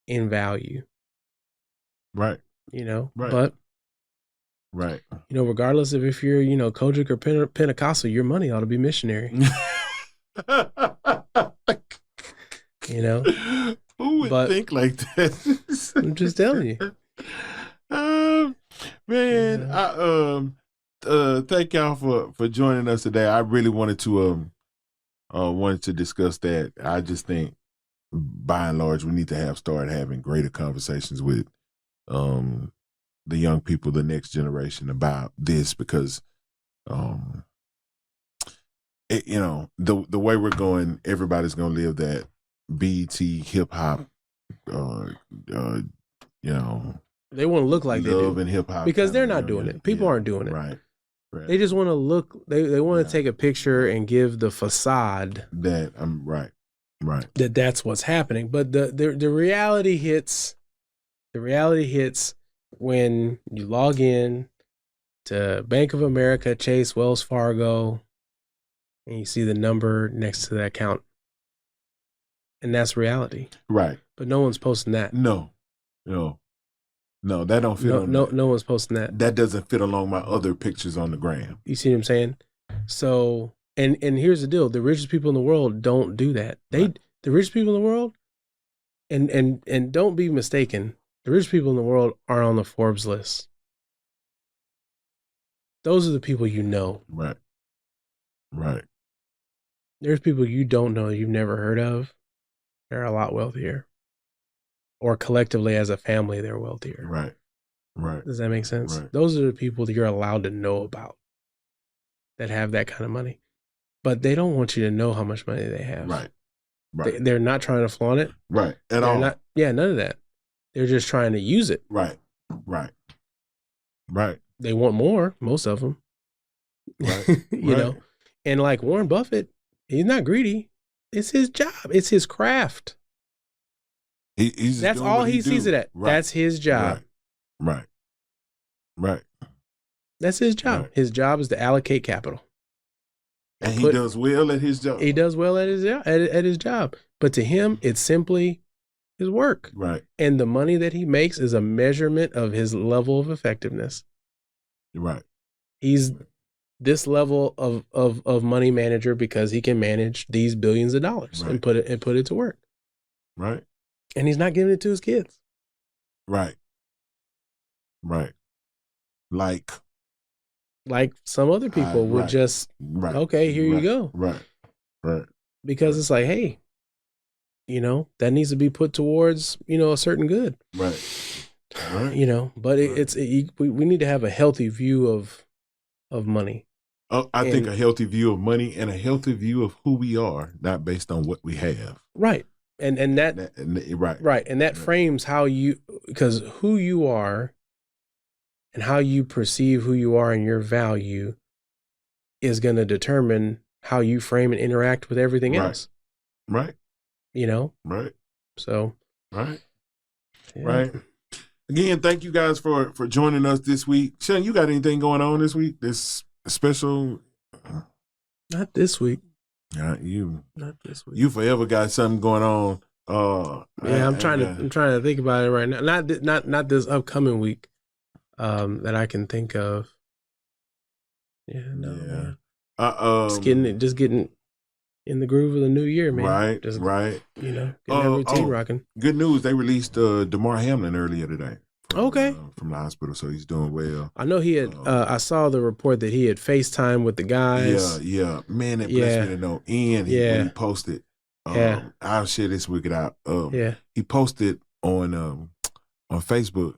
in value. Right. But regardless of if you're, Kojic or Pentecostal, your money ought to be missionary. Who would think like that? I'm just telling you. Man, thank y'all for joining us today. I really wanted to discuss that. I just think, by and large, we need to start having greater conversations with the young people, the next generation, about this, because the way we're going, everybody's gonna live that BET hip hop, they want to look like they do, and hip hop, because they're not doing it. People aren't doing it. Right. They just want to look. They want to take a picture and give the facade that I'm right. That's what's happening. But the reality hits. The reality hits when you log in to Bank of America, Chase, Wells Fargo, and you see the number next to that account, and that's reality. Right. But no one's posting that. No, that don't fit. No one's posting that. That doesn't fit along my other pictures on the gram. You see what I'm saying? So, and here's the deal: the richest people in the world don't do that. The richest people in the world, and don't be mistaken, the richest people in the world are on the Forbes list. Those are the people you know. Right. There's people you don't know, you've never heard of. They're a lot wealthier. Or collectively as a family, they're wealthier. Right. Does that make sense? Right. Those are the people that you're allowed to know about that have that kind of money. But they don't want you to know how much money they have. Right. They're not trying to flaunt it. Right. At all. None of that. They're just trying to use it. Right. They want more, most of them. Right. you know. And like Warren Buffett, he's not greedy. It's his job. It's his craft. That's all he sees it at. Right. That's his job. Right. That's his job. Right. His job is to allocate capital. And he does well at his job. He does well at his job. But to him, it's simply his work. Right. And the money that he makes is a measurement of his level of effectiveness. Right. He's this level of money manager because he can manage these billions of dollars and put it to work. Right. And he's not giving it to his kids. Right. Like some other people would just, okay, here you go. Right. Because it's like, hey, that needs to be put towards, a certain good. Right. But we need to have a healthy view of money. I think a healthy view of money and a healthy view of who we are, not based on what we have. Right. And that frames how because who you are and how you perceive who you are and your value is going to determine how you frame and interact with everything else. Right. Right. So. Right. Yeah. Right. Again, thank you guys for joining us this week. Shawn, you got anything going on this week? This special? Not this week. Not you. Not this week. You forever got something going on. I'm trying to think about it right now. Not this upcoming week. That I can think of. Yeah. No. Yeah. Just getting in the groove of the new year, man. Right, Just, right. You know, get that routine rocking. Good news. They released Damar Hamlin earlier today. From the hospital, so he's doing well. I know he had. I saw the report that he had FaceTime with the guys. Yeah. Man, that blessed me to know. And when he posted, I'll share this with it out. He posted on Facebook.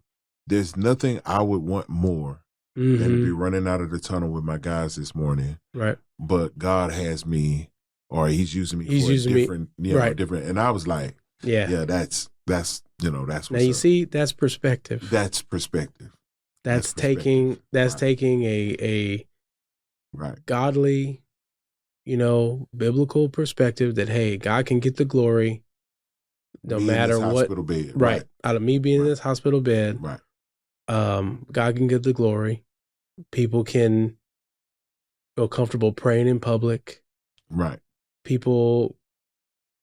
There's nothing I would want more than to be running out of the tunnel with my guys this morning. Right. But God has me, or He's using me for different, different. And I was like, that's what's now you see, that's perspective. That's perspective. That's taking a godly, biblical perspective that, hey, God can get the glory no matter what. Bed. Right. Out of me being in this hospital bed. Right. God can get the glory. People can feel comfortable praying in public. Right. People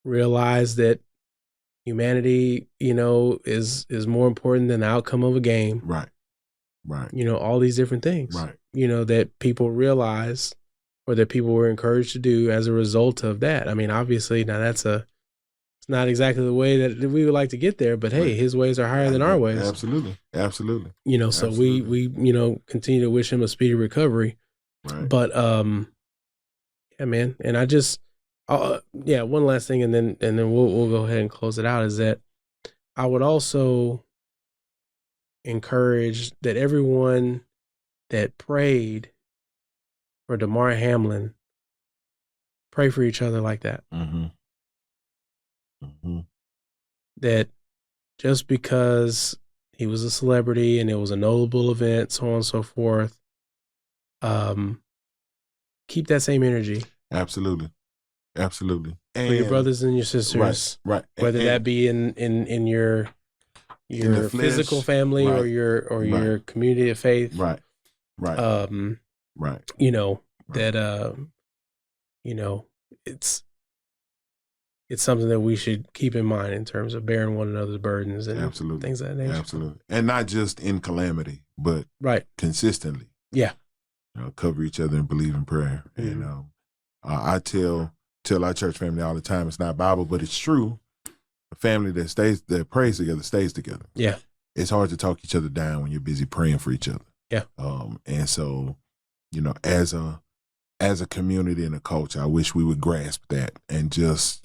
realize that humanity, is more important than the outcome of a game. Right. All these different things. Right. That people realize, or that people were encouraged to do as a result of that. I mean, obviously, now it's not exactly the way that we would like to get there, but hey, His ways are higher than our ways. Absolutely. So we continue to wish him a speedy recovery. Right. But yeah, man. And I just one last thing, and then we'll go ahead and close it out, is that I would also encourage that everyone that prayed for Damar Hamlin, pray for each other like that. That just because he was a celebrity and it was a notable event, so on and so forth, keep that same energy. Absolutely. And for your brothers and your sisters, right. Whether that be in your physical family, or your community of faith, right. It's something that we should keep in mind in terms of bearing one another's burdens and things of that nature. Absolutely. And not just in calamity, but consistently. Yeah. Cover each other and believe in prayer. Mm-hmm. And I tell our church family all the time, it's not Bible, but it's true. A family that prays together stays together. Yeah. It's hard to talk each other down when you're busy praying for each other. Yeah. And so, as a community and a culture, I wish we would grasp that and just,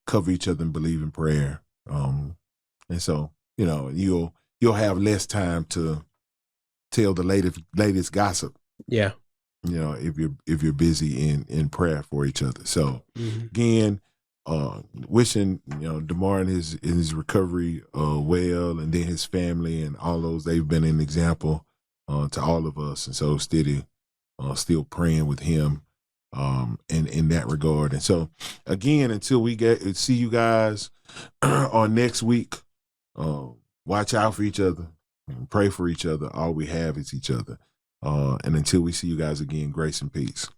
cover each other and believe in prayer. And so, you'll have less time to tell the latest gossip. Yeah. If you're busy in prayer for each other. So again, wishing, Damar in his recovery well, and then his family and all those, they've been an example to all of us. And so steady, still praying with him in that regard. And so again, until we see you guys on next week, watch out for each other and pray for each other. All we have is each other. And until we see you guys again, grace and peace.